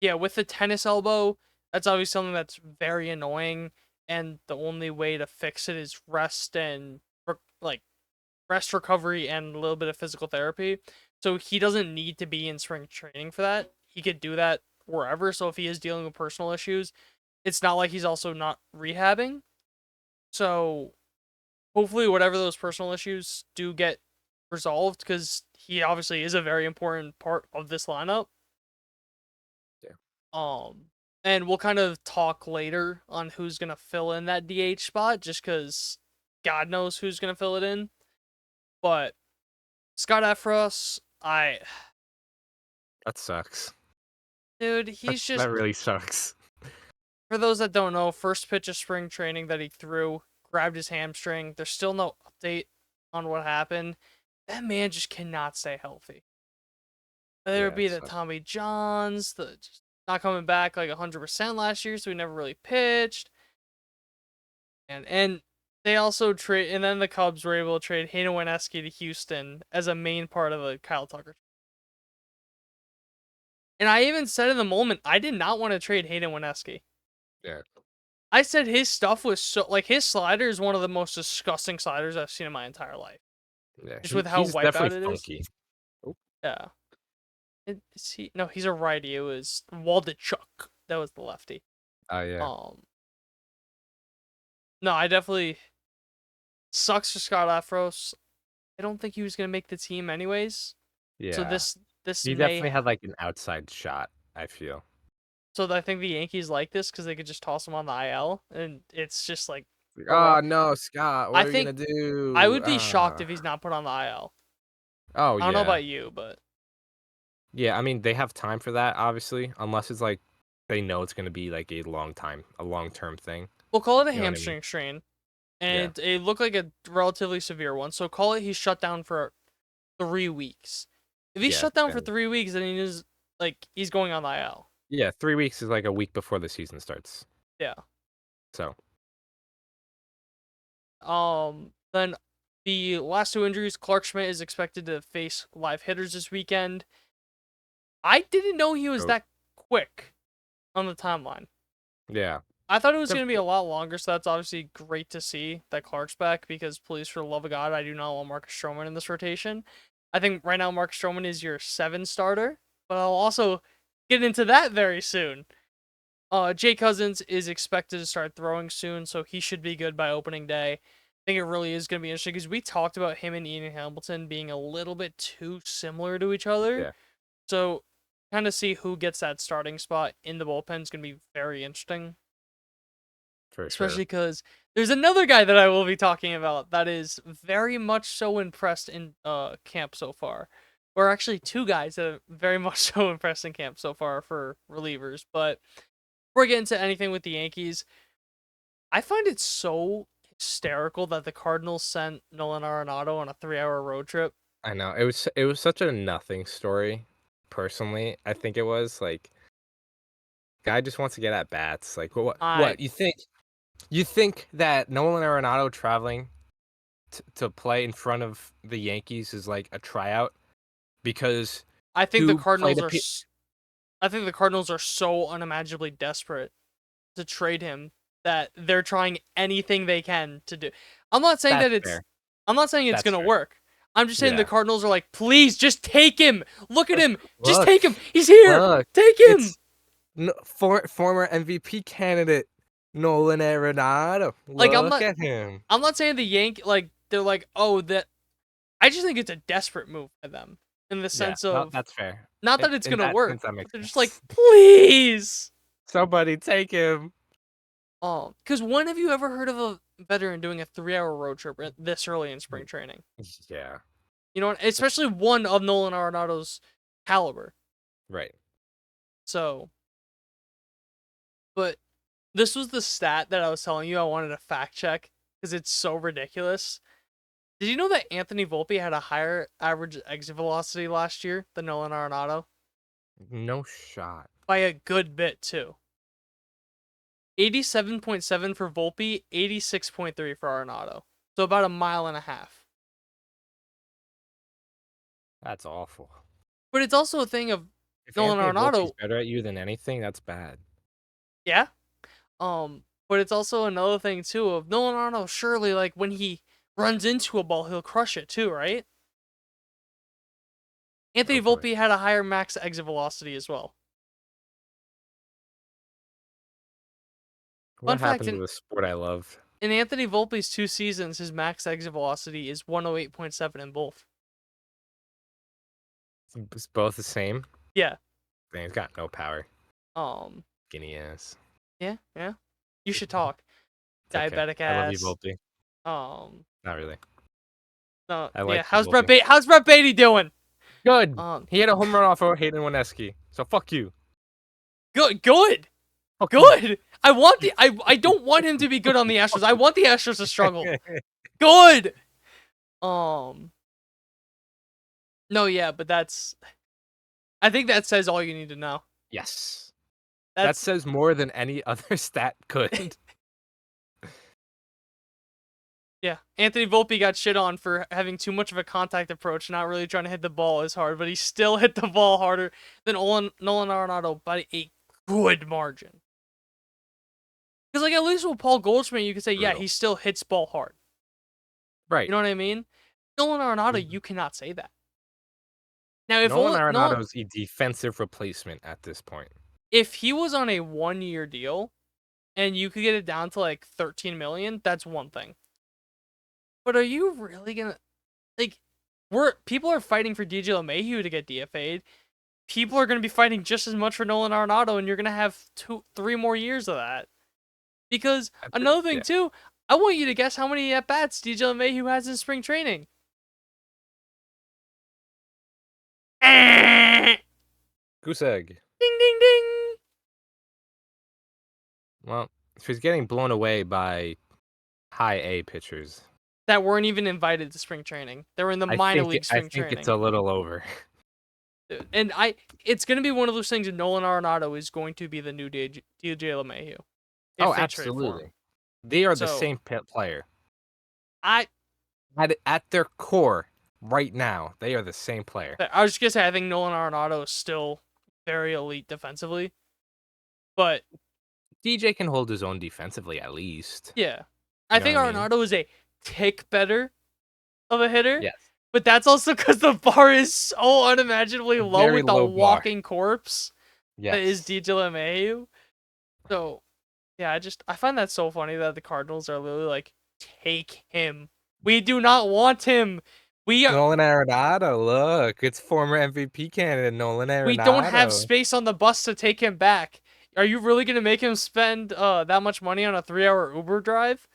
yeah, with the tennis elbow, that's obviously something that's very annoying, and the only way to fix it is rest, recovery, and a little bit of physical therapy. So he doesn't need to be in spring training for that. He could do that wherever. So if he is dealing with personal issues, it's not like he's also not rehabbing. So hopefully whatever those personal issues do get resolved, because he obviously is a very important part of this lineup. And we'll kind of talk later on who's going to fill in that DH spot, just because God knows who's going to fill it in. But Scott Efros, That sucks. dude, he's just... That really sucks. For those that don't know, first pitch of spring training that he threw, grabbed his hamstring. There's still no update on what happened. That man just cannot stay healthy. Whether it be the Tommy Johns, the just not coming back like 100% last year, so he never really pitched. And they also trade, and then the Cubs were able to trade Hayden Wesneski to Houston as a main part of the Kyle Tucker. And I even said in the moment, I did not want to trade Hayden Wesneski. Yeah. I said his stuff was so, like, his slider is one of the most disgusting sliders I've seen in my entire life. Yeah. Just with how he's wipeout definitely it is. funky. Yeah. Is he? No, he's a righty. It was Waldachuk. That was the lefty. Oh, yeah. No, I definitely... Sucks for Scott Efros. I don't think he was going to make the team anyways. Yeah. So this He definitely had like an outside shot, I feel. So I think the Yankees like this because they could just toss him on the IL, and it's just like... Oh, no, Scott, what are you going to do? I would be shocked if he's not put on the IL. Oh, yeah. I don't know about you, but... Yeah, I mean, they have time for that, obviously, unless it's like they know it's going to be like a long-term thing. We'll call it a You know what I mean? hamstring strain, and it looked like a relatively severe one, so call it he's shut down for 3 weeks. If he's shut down for 3 weeks, then he's going on the IL. Yeah, 3 weeks is like a week before the season starts. Yeah. So. Then the last two injuries, Clark Schmidt is expected to face live hitters this weekend. I didn't know he was that quick on the timeline. Yeah. I thought it was going to be a lot longer, so that's obviously great to see that Clark's back, because please, for the love of God, I do not want Marcus Stroman in this rotation. I think right now Mark Stroman is your 7 starter, but I'll also get into that very soon. Jay Cousins is expected to start throwing soon, so he should be good by opening day. I think it really is going to be interesting because we talked about him and Ian Hamilton being a little bit too similar to each other. Yeah. So, kind of see who gets that starting spot in the bullpen is going to be very interesting. For Especially sure. because there's another guy that I will be talking about that is very much so impressed in camp so far. Or actually 2 guys that are very much so impressed in camp so far for relievers. But before we get into anything with the Yankees, I find it so hysterical that the Cardinals sent Nolan Arenado on a 3-hour road trip. I know. It was such a nothing story, personally. I think it was like guy just wants to get at bats. Like what you think that Nolan Arenado traveling to play in front of the Yankees is like a tryout because I think the who played Cardinals a are I think the Cardinals are so unimaginably desperate to trade him that they're trying anything they can to do. I'm not saying That's that it's fair. I'm not saying it's That's going to fair. work. I'm just saying the Yeah. Cardinals are like, "Please just take him. Look at him. Just Look, take him. He's here. look, Take him." it's former MVP candidate Nolan Arenado. Like Look at him. I'm not saying they're like, "Oh, that." I just think it's a desperate move for them in the Yeah, sense no, of that's fair. not that it's In going to that work. sense, that makes They're just like, sense. "Please." Somebody take him. Because when have you ever heard of a veteran doing a 3-hour road trip this early in spring training? Yeah, You know what? Especially one of Nolan Arenado's caliber. right. So, but this was the stat that I was telling you I wanted to fact check because it's so ridiculous. Did you know that Anthony Volpe had a higher average exit velocity last year than Nolan Arenado? No shot. By a good bit, too. 87.7 for Volpe, 86.3 for Arenado. So about a mile and a half. That's awful. But it's also a thing of If Nolan Anthony Volpe's Arenado, better at you than anything, that's bad. yeah. But it's also another thing too of Nolan Arenado. Surely, like when he runs into a ball, he'll crush it too, right? Anthony Go for it. Volpe had a higher max exit velocity as well. What Fun fact: happened to the sport I love? in Anthony Volpe's 2 seasons, his max exit velocity is 108.7 in both. It's both the same. Yeah. Man, he's got no power. Um. Skinny ass. Yeah. Yeah. You should talk. It's okay. Diabetic I love you, ass. Volpe. Not really. No. I like Yeah. you, How's Volpe. How's Brett Beatty doing? Good. Um. He had a home run off of Hayden Wineski. So fuck you. Good. Good. Fuck you. Good. I don't want him to be good on the Astros. I want the Astros to struggle. Good. No, yeah, but I think that says all you need to know. Yes. That That's says more than any other stat could. yeah. Anthony Volpe got shit on for having too much of a contact approach, not really trying to hit the ball as hard, but he still hit the ball harder than Nolan Arenado by a good margin. Because like at least with Paul Goldschmidt, you could say, yeah, Brutal. he still hits ball hard. Right. You know what I mean? Nolan Arenado, you cannot say that. Now, if Nolan Arenado's a defensive replacement at this point. if he was on a 1-year deal and you could get it down to like 13 million, that's one thing. But are you really gonna like people are fighting for DJ LeMahieu to get DFA'd. People are gonna be fighting just as much for Nolan Arenado, and you're gonna have 3 more years of that. Because another thing too, I want you to guess how many at bats DJ LeMahieu has in spring training. Goose egg. Ding ding ding. Well, if he's getting blown away by high A pitchers, That weren't even invited to spring training. They were in the minor league spring I think training. it's a little over. And it's going to be one of those things that Nolan Arenado is going to be the new DJ LeMahieu. Oh, absolutely. They are the same player. At their core, right now, they are the same player. I was just going to say, I think Nolan Arenado is still very elite defensively. But DJ can hold his own defensively, at least. yeah. I think Arenado is a tick better of a hitter. Yes. But that's also because the bar is so unimaginably low Very with the low bar. walking corpse Yes. that is DJ LeMahieu. So, yeah, I find that so funny that the Cardinals are literally like, take him. We do not want him. We Nolan Arenado, look, it's former MVP candidate Nolan Arenado. We don't have space on the bus to take him back. Are you really gonna make him spend that much money on a 3-hour Uber drive?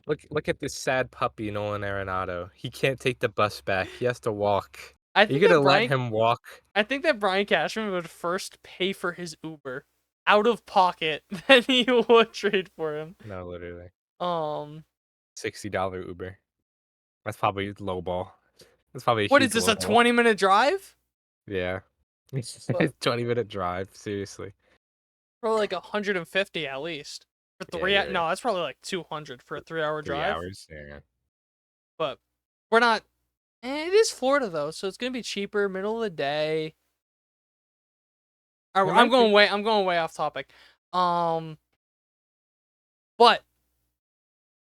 Look at this sad puppy, Nolan Arenado. He can't take the bus back. He has to walk. I Are think you that gonna let Brian, him walk? I think that Brian Cashman would first pay for his Uber out of pocket, then he would trade for him. No, literally. $60 Uber. That's probably low ball. That's probably a What huge is this? low A ball. 20-minute drive? Yeah. But- 20-minute drive. Seriously. Probably like 150 at least for three. Yeah. No, that's probably like 200 for a 3-hour 3 drive. hours. Yeah. But we're not. It is Florida though, so it's gonna be cheaper, middle of the day. All right, It might be. I'm going way off topic. But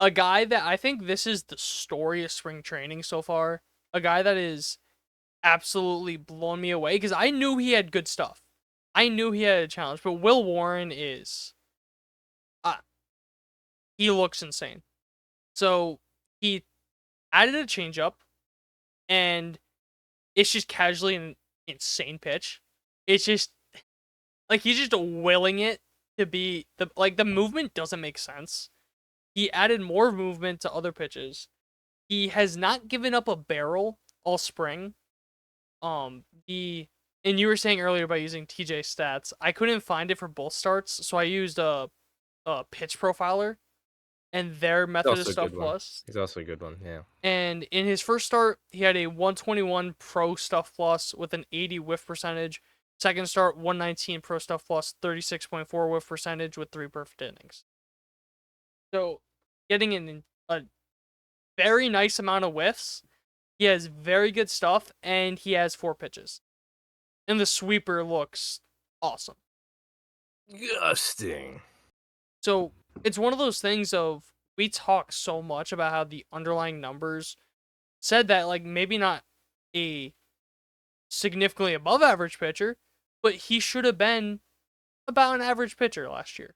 a guy that I think this is the story of spring training so far. A guy that is absolutely blown me away because I knew he had good stuff. I knew he had a challenge, but Will Warren is. He looks insane. So he added a changeup, and it's just casually an insane pitch. It's just like he's just willing it to be the movement doesn't make sense. He added more movement to other pitches. He has not given up a barrel all spring. And you were saying earlier about using TJ stats. I couldn't find it for both starts, so I used a pitch profiler, and their method of also a stuff good one. plus. He's also a good one. Yeah. And in his first start, he had a 121 pro stuff plus with an 80 whiff percentage. Second start, 119 pro stuff plus, 36.4 whiff percentage with 3 perfect innings. So, getting in a very nice amount of whiffs. He has very good stuff, and he has 4 pitches. And the sweeper looks awesome. Disgusting. So, it's one of those things of, we talk so much about how the underlying numbers said that, like, maybe not a significantly above average pitcher, but he should have been about an average pitcher last year.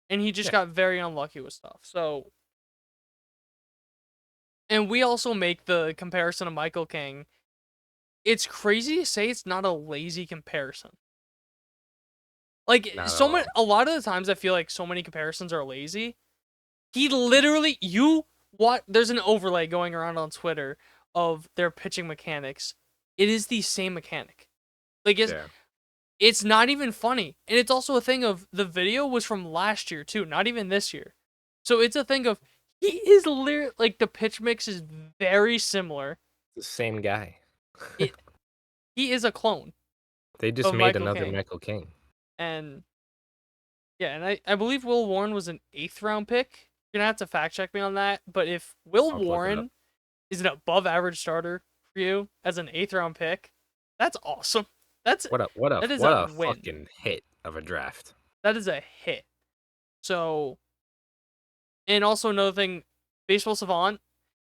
And he just got very unlucky with stuff. So, and we also make the comparison of Michael King. It's crazy to say it's not a lazy comparison. Like, Not at a lot of the times I feel like so many comparisons are lazy. He literally, there's an overlay going around on Twitter of their pitching mechanics. It is the same mechanic. Like, it's not even funny. And it's also a thing of, the video was from last year too, not even this year. So it's a thing of, he is literally, like, the pitch mix is very similar. The same guy. He is a clone. They just of made Michael another King. Michael King. And yeah, and I believe Will Warren was an 8th round pick. You're gonna have to fact check me on that. But if Will I'll look it up. Warren is an above average starter for you as an 8th round pick, that's awesome. That is a win. Fucking hit of a draft. That is a hit. So, and also another thing, Baseball Savant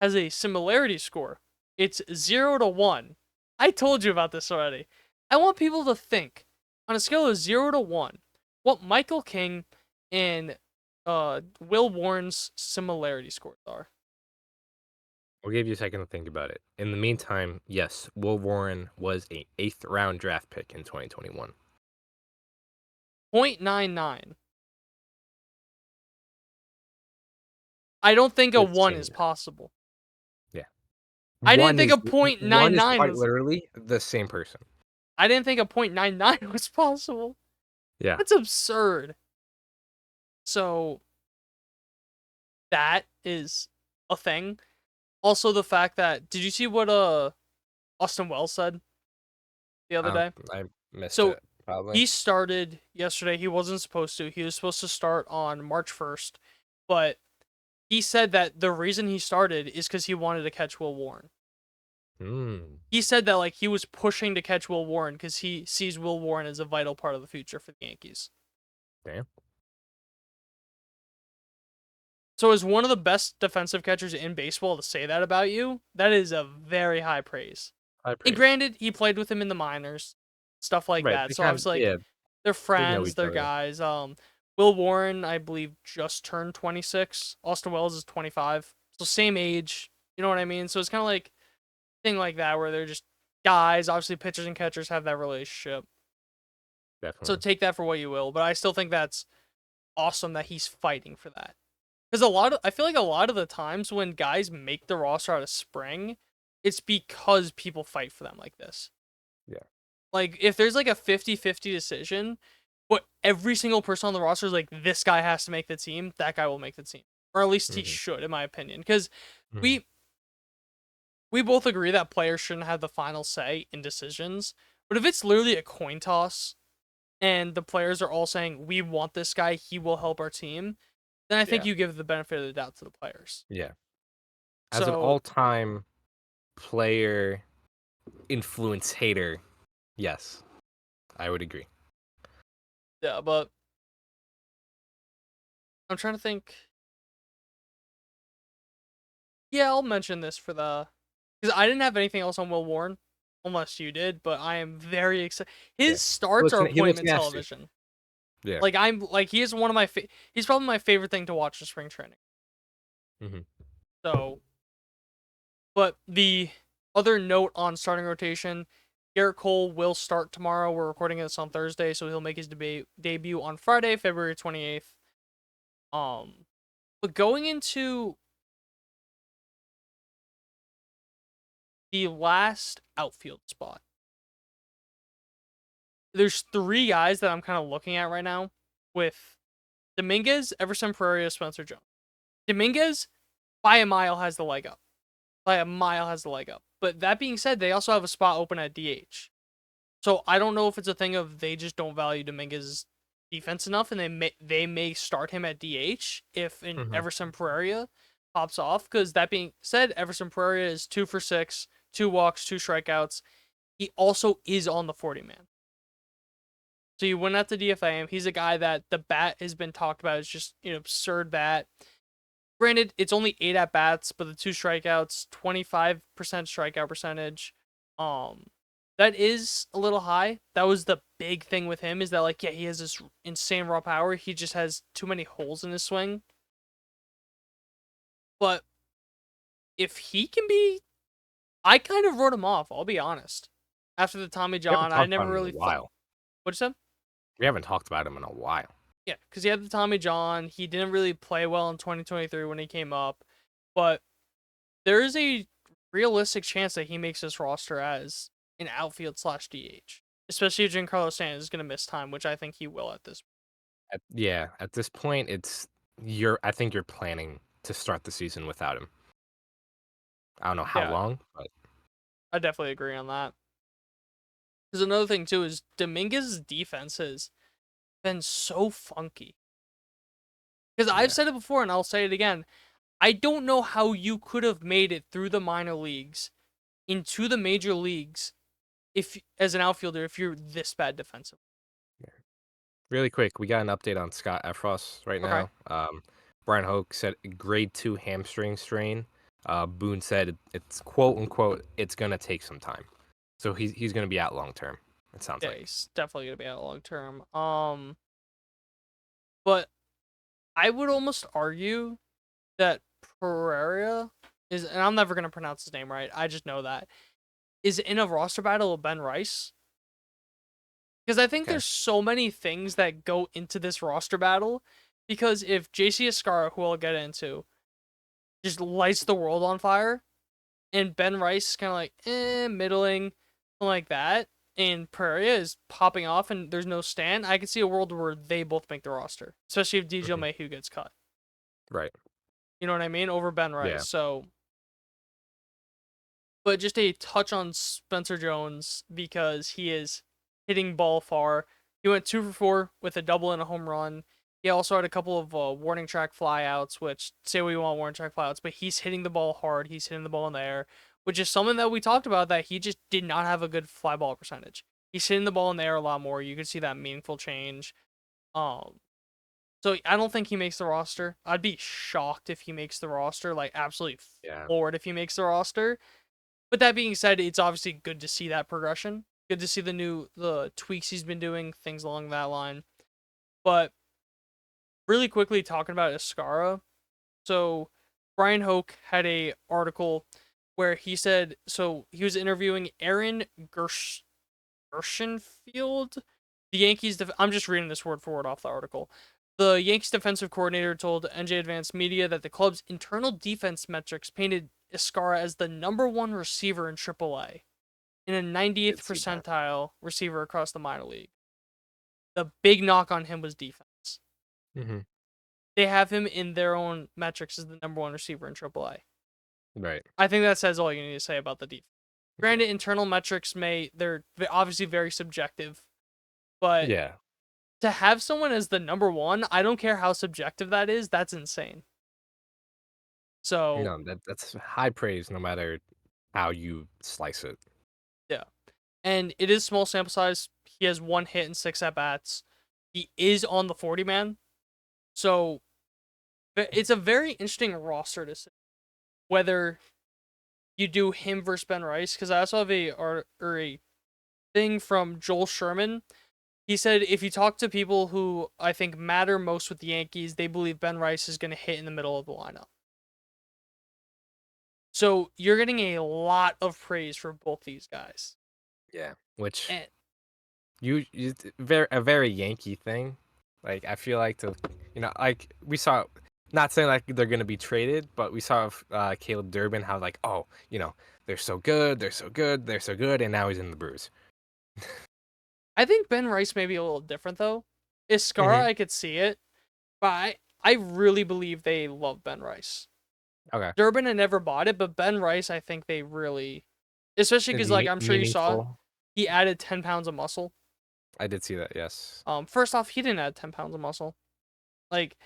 has a similarity score. It's 0 to 1. I told you about this already. I want people to think, on a scale of 0 to 1, what Michael King and Will Warren's similarity scores are. I'll give you a second to think about it. In the meantime, yes, Will Warren was a 8th round draft pick in 2021. 0.99. I don't think a It's 1 same is guy. possible. Yeah. I didn't One think is- a 0.99 one is quite was- literally the same person. I didn't think a 0.99 was possible. Yeah. That's absurd. So, that is a thing. Also, the fact that, did you see what Austin Wells said the other day? I missed So, it, probably. He started yesterday. He wasn't supposed to. He was supposed to start on March 1st. But he said that the reason he started is because he wanted to catch Will Warren. He said that, like, he was pushing to catch Will Warren because he sees Will Warren as a vital part of the future for the Yankees. Damn. So as one of the best defensive catchers in baseball to say that about you, that is a very high praise. High And praise. granted, he played with him in the minors, stuff like Right. that. They So kind of, obviously, like, yeah, they're they know friends, each they're other. guys. Will Warren, I believe, just turned 26. Austin Wells is 25. So same age. You know what I mean? So it's kind of like thing like that where they're just guys. Obviously, pitchers and catchers have that relationship. So Definitely. take that for what you will. But I still think that's awesome that he's fighting for that. Because I feel like a lot of the times when guys make the roster out of spring, it's because people fight for them like this. Yeah. Like, if there's like a 50-50 decision, but every single person on the roster is like, this guy has to make the team, that guy will make the team. Or at least he Mhm. should, in my opinion. Because Mhm. we both agree that players shouldn't have the final say in decisions. But if it's literally a coin toss and the players are all saying, we want this guy, he will help our team, then I think Yeah. you give the benefit of the doubt to the players. Yeah. As an So, all-time player influence hater, yes, I would agree. yeah, but I'm trying to think. Yeah, I'll mention this for the because I didn't have anything else on Will Warren, unless you did. But I am very excited. Yeah. His starts are He looks appointment nasty. television. Yeah. Like I'm like he is one of my he's probably my favorite thing to watch in spring training. Mhm. So, but the other note on starting rotation, Garrett Cole will start tomorrow. We're recording this on Thursday, so he'll make his debut on Friday, February 28th. But going into the last outfield spot, there's three guys that I'm kind of looking at right now with Dominguez, Everson Pereira, Spencer Jones. Dominguez, by a mile, has the leg up. By a mile, has the leg up. But that being said, they also have a spot open at DH. So I don't know if it's a thing of they just don't value Dominguez's defense enough, and they may start him at DH if an Mhm. Everson Pereira pops off. Because that being said, Everson Pereira is 2 for 6, 2 walks, 2 strikeouts. He also is on the 40-man. So you wouldn't have to DFA him. He's a guy that the bat has been talked about. It's just absurd bat. Granted, it's only 8 at bats, but the 2 strikeouts, 25% strikeout percentage. That is a little high. That was the big thing with him is that like he has this insane raw power. He just has too many holes in his swing. But if he can be, I kind of wrote him off. I'll be honest. After the Tommy We haven't John, I talked never about him in really a while. What'd you say? We haven't talked about him in a while. Yeah, because he had the Tommy John. He didn't really play well in 2023 when he came up, but there is a realistic chance that he makes this roster as an outfield / DH, especially if Giancarlo Stanton is going to miss time, which I think he will at this. At this point, I think you're planning to start the season without him. I don't know how Yeah, long, but I definitely agree on that. Because another thing too is Dominguez's defense has been so funky. Because yeah. I've said it before and I'll say it again. I don't know how you could have made it through the minor leagues into the major leagues if as an outfielder if you're this bad defensive. Really quick, we got an update on Scott Efros right Okay. now. Brian Hoke said grade 2 hamstring strain. Boone said it's quote unquote it's gonna take some time, so he's gonna be out long term. It sounds Yeah, like. he's definitely gonna be out long term. But I would almost argue that Pereira is, and I'm never gonna pronounce his name right. I just know that is in a roster battle with Ben Rice. Because I think Okay. there's so many things that go into this roster battle. Because if JC Escara, who I'll get into, just lights the world on fire, and Ben Rice is kind of like, middling, something like that, and Pereira is popping off and there's no stand, I could see a world where they both make the roster. Especially if DJ Mhm. Mayhew gets cut. Right. You know what I mean? Over Ben Rice. Yeah. So, but just a touch on Spencer Jones because he is hitting ball far. He went 2 for 4 with a double and a home run. He also had a couple of warning track flyouts, which say we want warning track flyouts, but he's hitting the ball hard. He's hitting the ball in the air, which is something that we talked about that he just did not have a good fly ball percentage. He's hitting the ball in the air a lot more. You can see that meaningful change. Um, So I don't think he makes the roster. I'd be shocked if he makes the roster, like absolutely Yeah. floored if he makes the roster. But that being said, it's obviously good to see that progression. Good to see the tweaks he's been doing, things along that line. But really quickly talking about Escara. So Brian Hoke had a article where he said, so he was interviewing Aaron Gershenfield, the Yankees. I'm just reading this word for word off the article. The Yankees defensive coordinator told NJ Advanced Media that the club's internal defense metrics painted Escara as the #1 receiver in AAA and a 90th see that. percentile receiver across the minor league. The big knock on him was defense. Mm-hmm. They have him in their own metrics as the #1 receiver in AAA. Right. I think that says all you need to say about the defense. Granted, internal metrics they're obviously very subjective, but Yeah. to have someone as the #1, I don't care how subjective that is, that's insane. So, No, that's high praise no matter how you slice it. yeah. And it is small sample size. He has 1 hit and 6 at-bats. He is on the 40-man. So, it's a very interesting roster to see. Whether you do him versus Ben Rice, because I also have a thing from Joel Sherman. He said if you talk to people who I think matter most with the Yankees, they believe Ben Rice is going to hit in the middle of the lineup. So you're getting a lot of praise for both these guys. Yeah. Which And a very Yankee thing. Like I feel like like we saw, not saying like they're gonna be traded, but we saw Caleb Durbin how like they're so good, they're so good, they're so good, and now he's in the Brewers. I think Ben Rice may be a little different though. Escara, Mhm. I could see it, but I really believe they love Ben Rice. Okay. Durbin, I never bought it, but Ben Rice, I think they really, especially Is because he like I'm sure you saw, meaningful? he added 10 pounds of muscle. I did see that. Yes. First off, he didn't add 10 pounds of muscle. Like,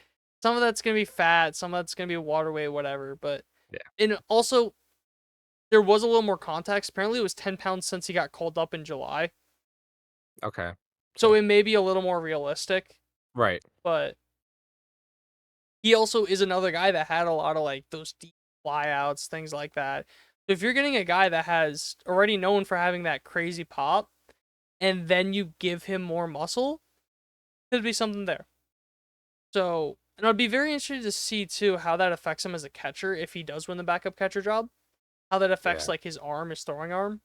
some of that's gonna be fat, some of that's gonna be water weight, whatever. But Yeah. and also, there was a little more context. Apparently, it was 10 pounds since he got called up in July, Okay. so it may be a little more realistic. Right. But he also is another guy that had a lot of like those deep flyouts, things like that. So if you're getting a guy that has already known for having that crazy pop, and then you give him more muscle, could be something there. So, and I'd be very interested to see too how that affects him as a catcher if he does win the backup catcher job. How that affects Yeah. like his arm, his throwing arm.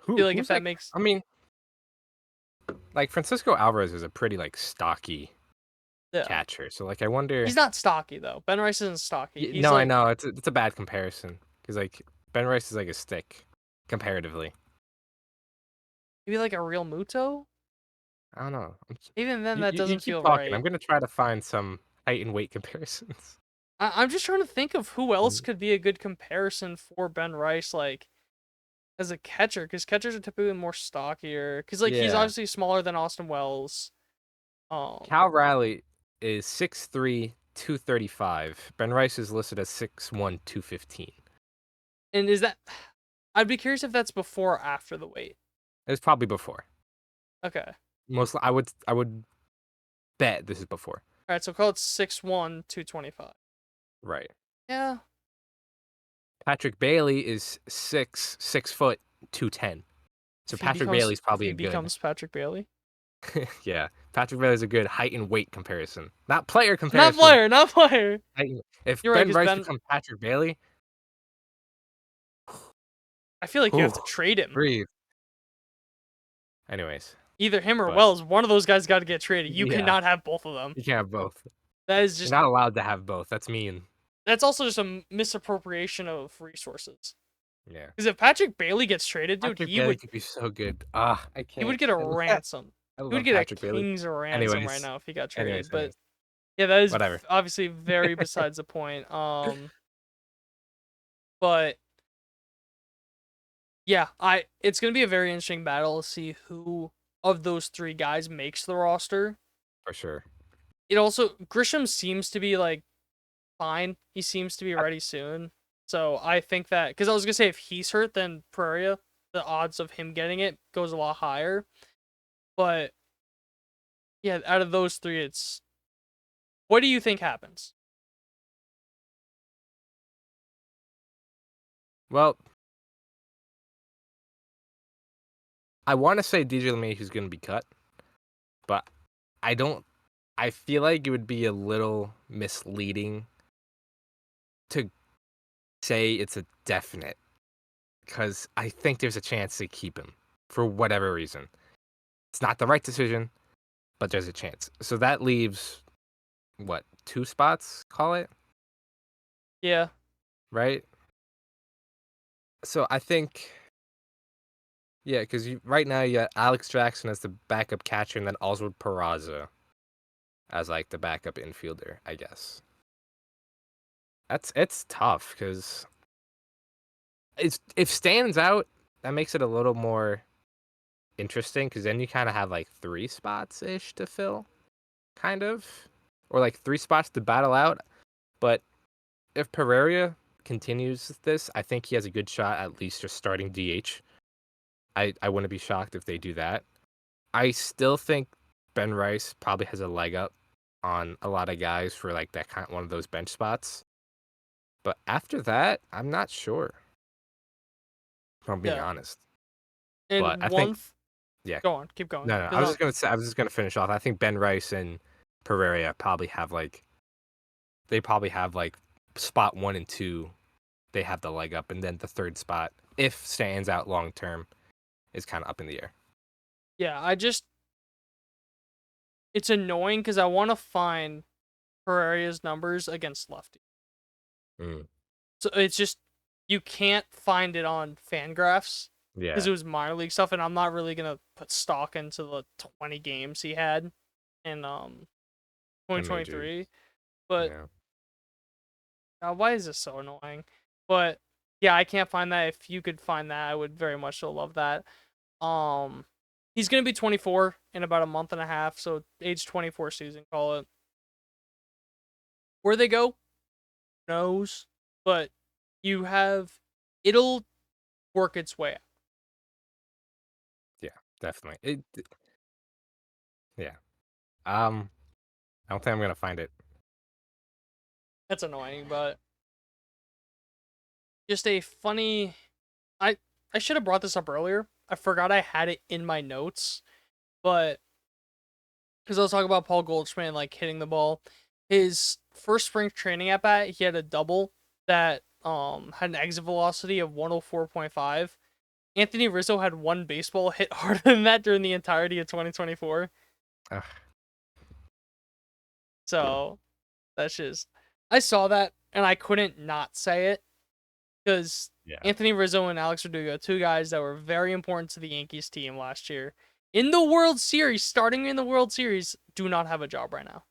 Who? Feel like if Who's that that? makes I mean, like Francisco Alvarez is a pretty like stocky yeah. catcher. So like I wonder. He's not stocky though. Ben Rice isn't stocky. He's No, I like know it's a bad comparison because like Ben Rice is like a stick comparatively. maybe like a real Muto. I don't know. Even then, that You doesn't keep feel talking. I'm right. gonna try to find some height and weight comparisons. I'm just trying to think of who else Mhm. could be a good comparison for Ben Rice, like as a catcher, because catchers are typically more stockier. Because like he's Yeah. obviously smaller than Austin Wells. Cal Riley is 6'3", 235. Ben Rice is listed as 6'1", 215. And is that? I'd be curious if that's before or after the weight. It's probably before. Okay. I would bet this is before. All right. So call it 6'1", 225. Right. Yeah. Patrick Bailey is 6', 210. So Patrick Bailey's probably he a good. becomes Patrick Bailey. Yeah, Patrick Bailey's a good height and weight comparison, not player Not comparison. player. Not player. If You're right, Ben 'cause Rice Ben- becomes Patrick Bailey, I feel like you have to whew, trade him. breathe. Anyways, Either him or but Wells. One of those guys got to get traded. You yeah, cannot have both of them. you can't have both. That is You're just. not allowed to have both. That's mean. That's also just a misappropriation of resources. Yeah. Because if Patrick Bailey gets traded, dude, Patrick he Bailey would could be so good. I can't. he would get a I love- ransom. I He love would get Patrick a Bailey. king's ransom right Anyways. now if he got traded. Anyways, But anyways. yeah, that is Whatever. obviously very besides the point. But yeah, it's gonna be a very interesting battle to see who of those three guys makes the roster. For sure. It also Grisham seems to be like fine. He seems to be ready soon. So I think that because I was gonna say if he's hurt, then Pereira, the odds of him getting it goes a lot higher. But yeah, out of those three, it's What do you think happens? Well, I want to say DJ LeMahieu is going to be cut, but I don't. I feel like it would be a little misleading to say it's a definite, because I think there's a chance to keep him for whatever reason. It's not the right decision, but there's a chance. So that leaves, what, 2 spots, call it? Yeah. Right? So I think, yeah, because right now you got Alex Jackson as the backup catcher and then Oswald Peraza as like the backup infielder, I guess. It's tough because if Stan's out, that makes it a little more interesting because then you kind of have like 3 spots ish to fill, kind of, or like 3 spots to battle out. But if Pereira continues this, I think he has a good shot at least just starting DH. I wouldn't be shocked if they do that. I still think Ben Rice probably has a leg up on a lot of guys for like that kind one of those bench spots. But after that, I'm not sure. If I'm being Yeah. honest. And But I think yeah. Go on, keep going. No, I was just gonna say I was just gonna finish off. I think Ben Rice and Pereira probably have like spot 1 and 2. They have the leg up, and then the third spot, if Stan's out long term, is kind of up in the air. Yeah, it's annoying because I want to find Pereira's numbers against lefty. Mm. So it's just you can't find it on Fangraphs Yeah. because it was minor league stuff, and I'm not really gonna put stock into the 20 games he had in 2023. But Yeah. why is this so annoying? But yeah, I can't find that. If you could find that, I would very much so love that. He's gonna be 24 in about a month and a half, so age 24 season, call it. Where they go, who knows, but it'll work its way out. Yeah, definitely. Yeah. I don't think I'm gonna find it. That's annoying, but just a funny. I should have brought this up earlier. I forgot I had it in my notes, but because I was talking about Paul Goldschmidt and, like, hitting the ball. His first spring training at bat, he had a double that had an exit velocity of 104.5. Anthony Rizzo had one baseball hit harder than that during the entirety of 2024. Ugh. So that's just, I saw that and I couldn't not say it because Yeah. Anthony Rizzo and Alex Verdugo, 2 guys that were very important to the Yankees team last year in the World Series, starting in the World Series, do not have a job right now.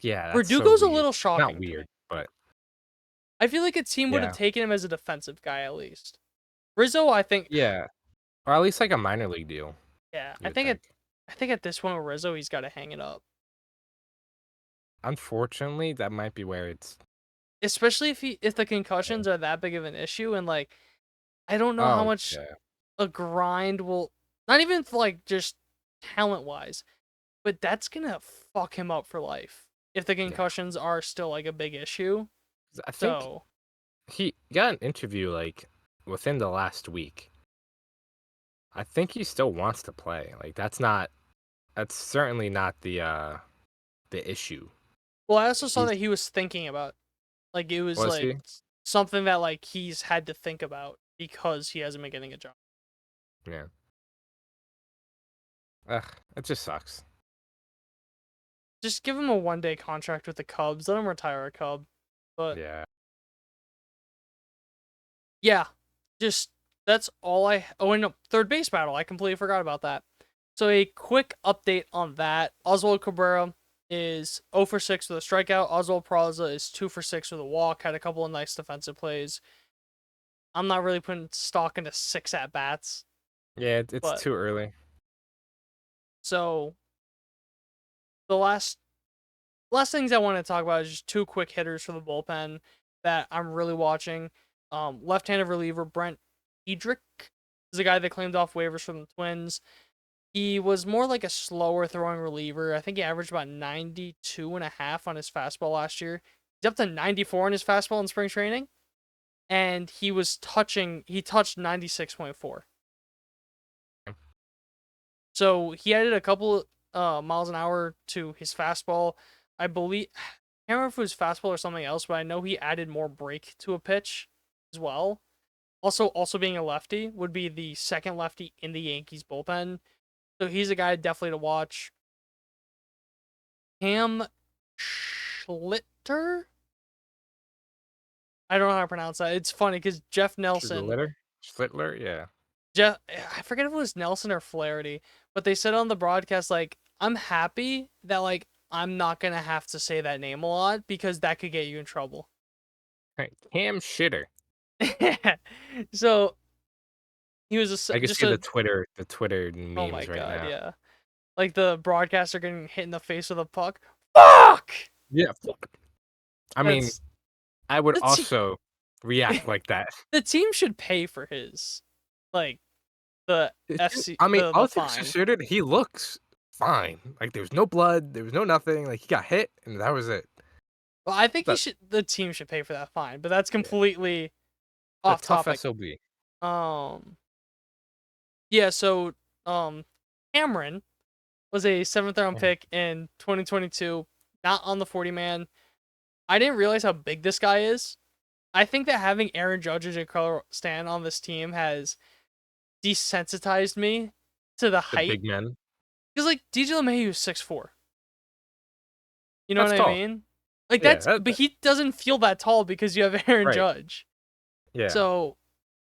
Yeah, that's Verdugo's so a weird. little shocking. Not to me. weird, but I feel like a team would have Yeah. taken him as a defensive guy at least. Rizzo, I think. yeah, or at least like a minor league deal. Yeah, you I would think at this point with Rizzo, he's got to hang it up. Unfortunately, that might be where it's. Especially if the concussions are that big of an issue, and like, I don't know how much yeah. a grind will, not even for, like, just talent wise, but that's gonna fuck him up for life if the concussions are still like a big issue. I think So he got an interview like within the last week. I think he still wants to play. Like that's certainly not the issue. well, I also saw He's- that he was thinking about, like, it was Was like he? something that, like, he's had to think about because he hasn't been getting a job. Yeah. Ugh, it just sucks. Just give him a 1-day contract with the Cubs. Let him retire a Cub. But yeah, just that's all I. Oh, and no, third base battle. I completely forgot about that. So a quick update on that. Oswald Cabrera is 0 for 6 with a strikeout. Oswald Peraza is 2 for 6 with a walk. Had a couple of nice defensive plays. I'm not really putting stock into 6 at bats. Yeah, it's too early. So the last things I want to talk about is just 2 quick hitters for the bullpen that I'm really watching. Left-handed reliever Brent Edrick is a guy that claimed off waivers from the Twins. He was more like a slower throwing reliever. I think he averaged about 92.5 on his fastball last year. He's up to 94 on his fastball in spring training. And he touched 96.4. So he added a couple miles an hour to his fastball. I believe, I can't remember if it was fastball or something else, but I know he added more break to a pitch as well. Also being a lefty, would be the second lefty in the Yankees bullpen. So he's a guy definitely to watch. Cam Schlitter? I don't know how to pronounce that. It's funny because Jeff Nelson. Schlittler, yeah. I forget if it was Nelson or Flaherty, but they said on the broadcast, like, I'm happy that, like, I'm not going to have to say that name a lot because that could get you in trouble. Right. Cam Shitter. So, he was I can just see a... the Twitter memes Oh my right God, now. yeah. Like, the broadcaster getting hit in the face with a puck. Fuck! Yeah. I mean, That's... I would the te- also react like that. The team should pay for his, like, the FC, I mean, the all things fine. considered, he looks fine. Like, there was no blood, there was no nothing. Like, he got hit, and that was it. Well, I think But- the team should pay for that fine, but that's completely A off tough topic. SOB. Yeah, so Cameron was a 7th round pick in 2022, not on the 40-man. I didn't realize how big this guy is. I think that having Aaron Judge and Giancarlo Stanton on this team has desensitized me to the The height. big men. Because, like, DJ LeMahieu is 6'4". You know That's what tall. I mean? Like, Yeah, but he doesn't feel that tall because you have Aaron Right. Judge. Yeah. So,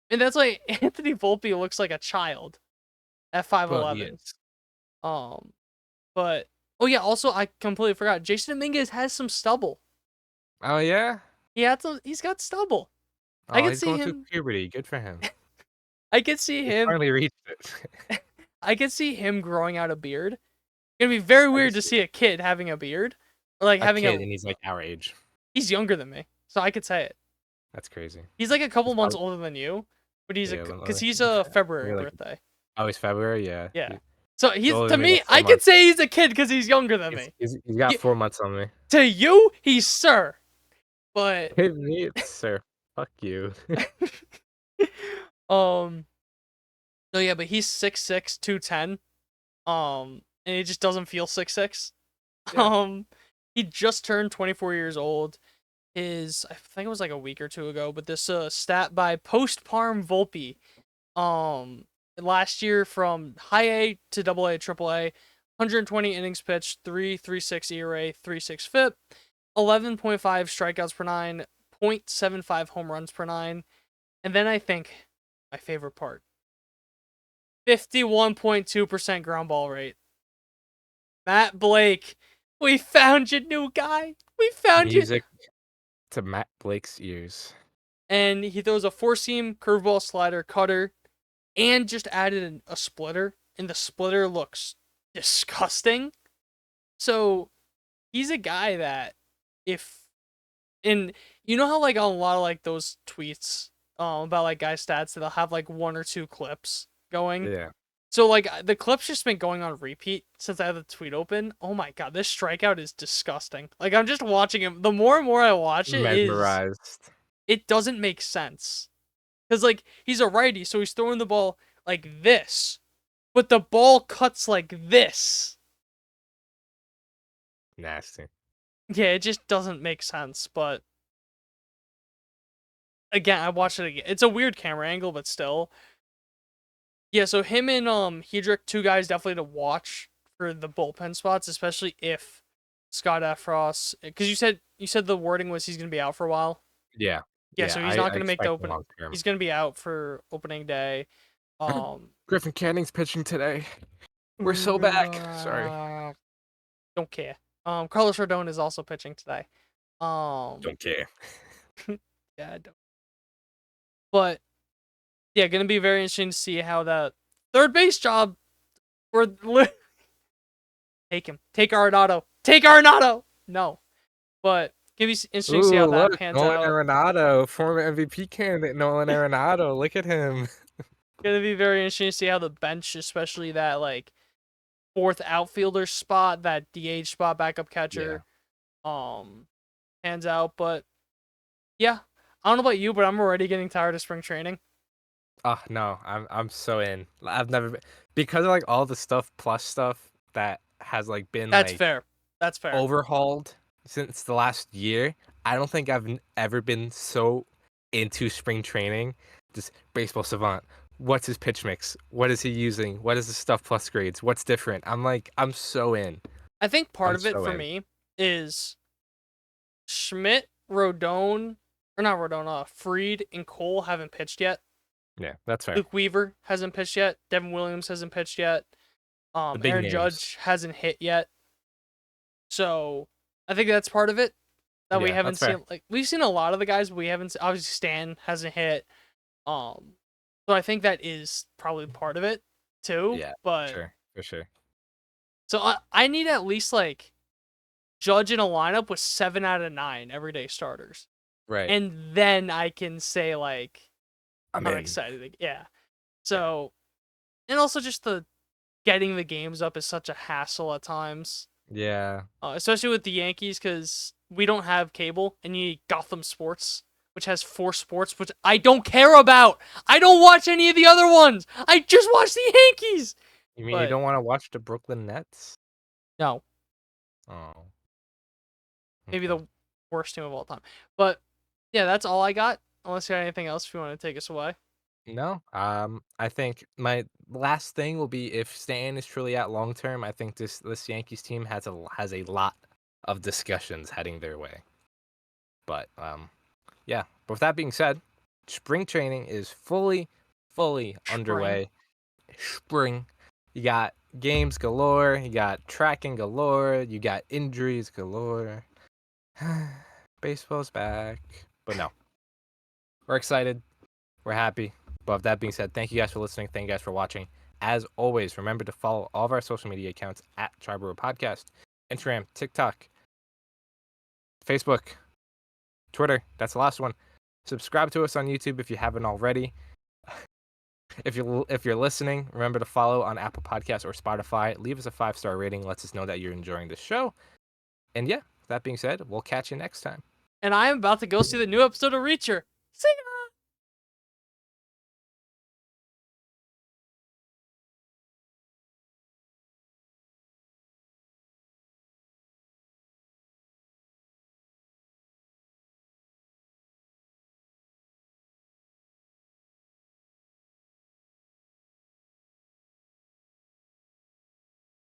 and that's why Anthony Volpe looks like a child at 5'11". Well, he is. But oh yeah, also I completely forgot. Jason Dominguez has some stubble. Oh, yeah? He's got stubble. Oh, I can he's see going him. through puberty. Good for him. I could see He him. finally reached it. I could see him growing out a beard. It's gonna be very weird to see a kid having a beard, or like having kid, and he's like our age. He's younger than me, so I could say it. That's crazy. He's like a couple He's months probably- older than you, but he's Yeah, because he's a February like- birthday. Oh, he's February? Yeah. Yeah. So he's older to than me me. by 4 I could months. say he's a kid because he's younger than me. He's got Yeah. 4 months on me. To you, he's sir. But Hey, me, sir. Fuck you. no, yeah, but he's 6'6", 210. And he just doesn't feel 6'6". Yeah. He just turned 24 years old. I think it was like a week or two ago, but this stat by Postparm Volpe. Last year from high A to double A, triple A, 120 innings pitched, 3.36 ERA, 3.6 FIP, 11.5 strikeouts per 9, 0.75 home runs per 9. And then I think my favorite part, 51.2% ground ball rate. Matt Blake, we found you, new guy. We found you. Music to Matt Blake's ears. And he throws a four-seam, curveball, slider, cutter, and just added a splitter. And the splitter looks disgusting. So he's a guy that and you know how like on a lot of like those tweets about like guy stats that they'll have like one or two clips going. Yeah. So like the clip's just been going on repeat since I have the tweet open. Oh my god, this strikeout is disgusting. Like I'm just watching him. The more and more I watch it, Mesmerized. it doesn't make sense. Cause like he's a righty, so he's throwing the ball like this, but the ball cuts like this. Nasty. Yeah, it just doesn't make sense. But again, I watched it again. It's a weird camera angle, but still. Yeah, so him and Hedrick, two guys definitely to watch for the bullpen spots, especially if Scott Efros, because you said the wording was he's gonna be out for a while. Yeah. Yeah, so he's not gonna make the expect opening. long term. He's gonna be out for opening day. Griffin Canning's pitching today. We're so back. Sorry. Don't care. Carlos Rodon is also pitching today. Don't care. Yeah, I don't. But yeah, gonna be very interesting to see how that third base job take him. Take Arenado. Take Arenado. No, but gonna be interesting to see how that pans Nolan out. Arenado, former MVP candidate Nolan Arenado. Look at him. Gonna be very interesting to see how the bench, especially that like fourth outfielder spot, that DH spot, backup catcher, hands out. But yeah, I don't know about you, but I'm already getting tired of spring training. Oh no, I'm so in. I've never been, because of like all the stuff plus stuff that has like been That's like fair. That's fair. overhauled since the last year. I don't think I've ever been so into spring training. Just baseball savant. What's his pitch mix? What is he using? What is the stuff plus grades? What's different? I'm so in. I think part I'm of it so for in. me is Schmidt, Rodon, or not Rodon, Freed and Cole haven't pitched yet. Yeah, that's fair. Luke Weaver hasn't pitched yet. Devin Williams hasn't pitched yet. The big Aaron names. Judge hasn't hit yet. So I think that's part of it that we Yeah, haven't that's fair. seen. Like we've seen a lot of the guys, but we haven't. Obviously, Stan hasn't hit. So I think that is probably part of it too. Yeah, but for sure. so I need at least like Judge in a lineup with 7 out of 9 everyday starters, Right. and then I can say like I'm I'm in. excited. Yeah. So, and also just the getting the games up is such a hassle at times. Yeah. Especially with the Yankees, because we don't have cable, and you need Gotham Sports, which has 4 sports, which I don't care about. I don't watch any of the other ones. I just watch the Yankees. You mean you don't want to watch the Brooklyn Nets? No, Oh. maybe Okay. the worst team of all time. But yeah, that's all I got. Unless you got anything else, if you want to take us away. No. I think my last thing will be if Stan is truly out long term. I think this Yankees team has a lot of discussions heading their way. But yeah. But with that being said, spring training is fully underway. Spring. You got games galore. You got tracking galore. You got injuries galore. Baseball's back. But no. We're excited. We're happy. But with that being said, thank you guys for listening. Thank you guys for watching. As always, remember to follow all of our social media accounts at Triboro Podcast. Instagram, TikTok, Facebook, Twitter. That's the last one. Subscribe to us on YouTube if you haven't already. If you're listening, remember to follow on Apple Podcasts or Spotify. Leave us a 5-star rating. Lets us know that you're enjoying the show. And yeah, that being said, we'll catch you next time. And I'm about to go see the new episode of Reacher. See ya!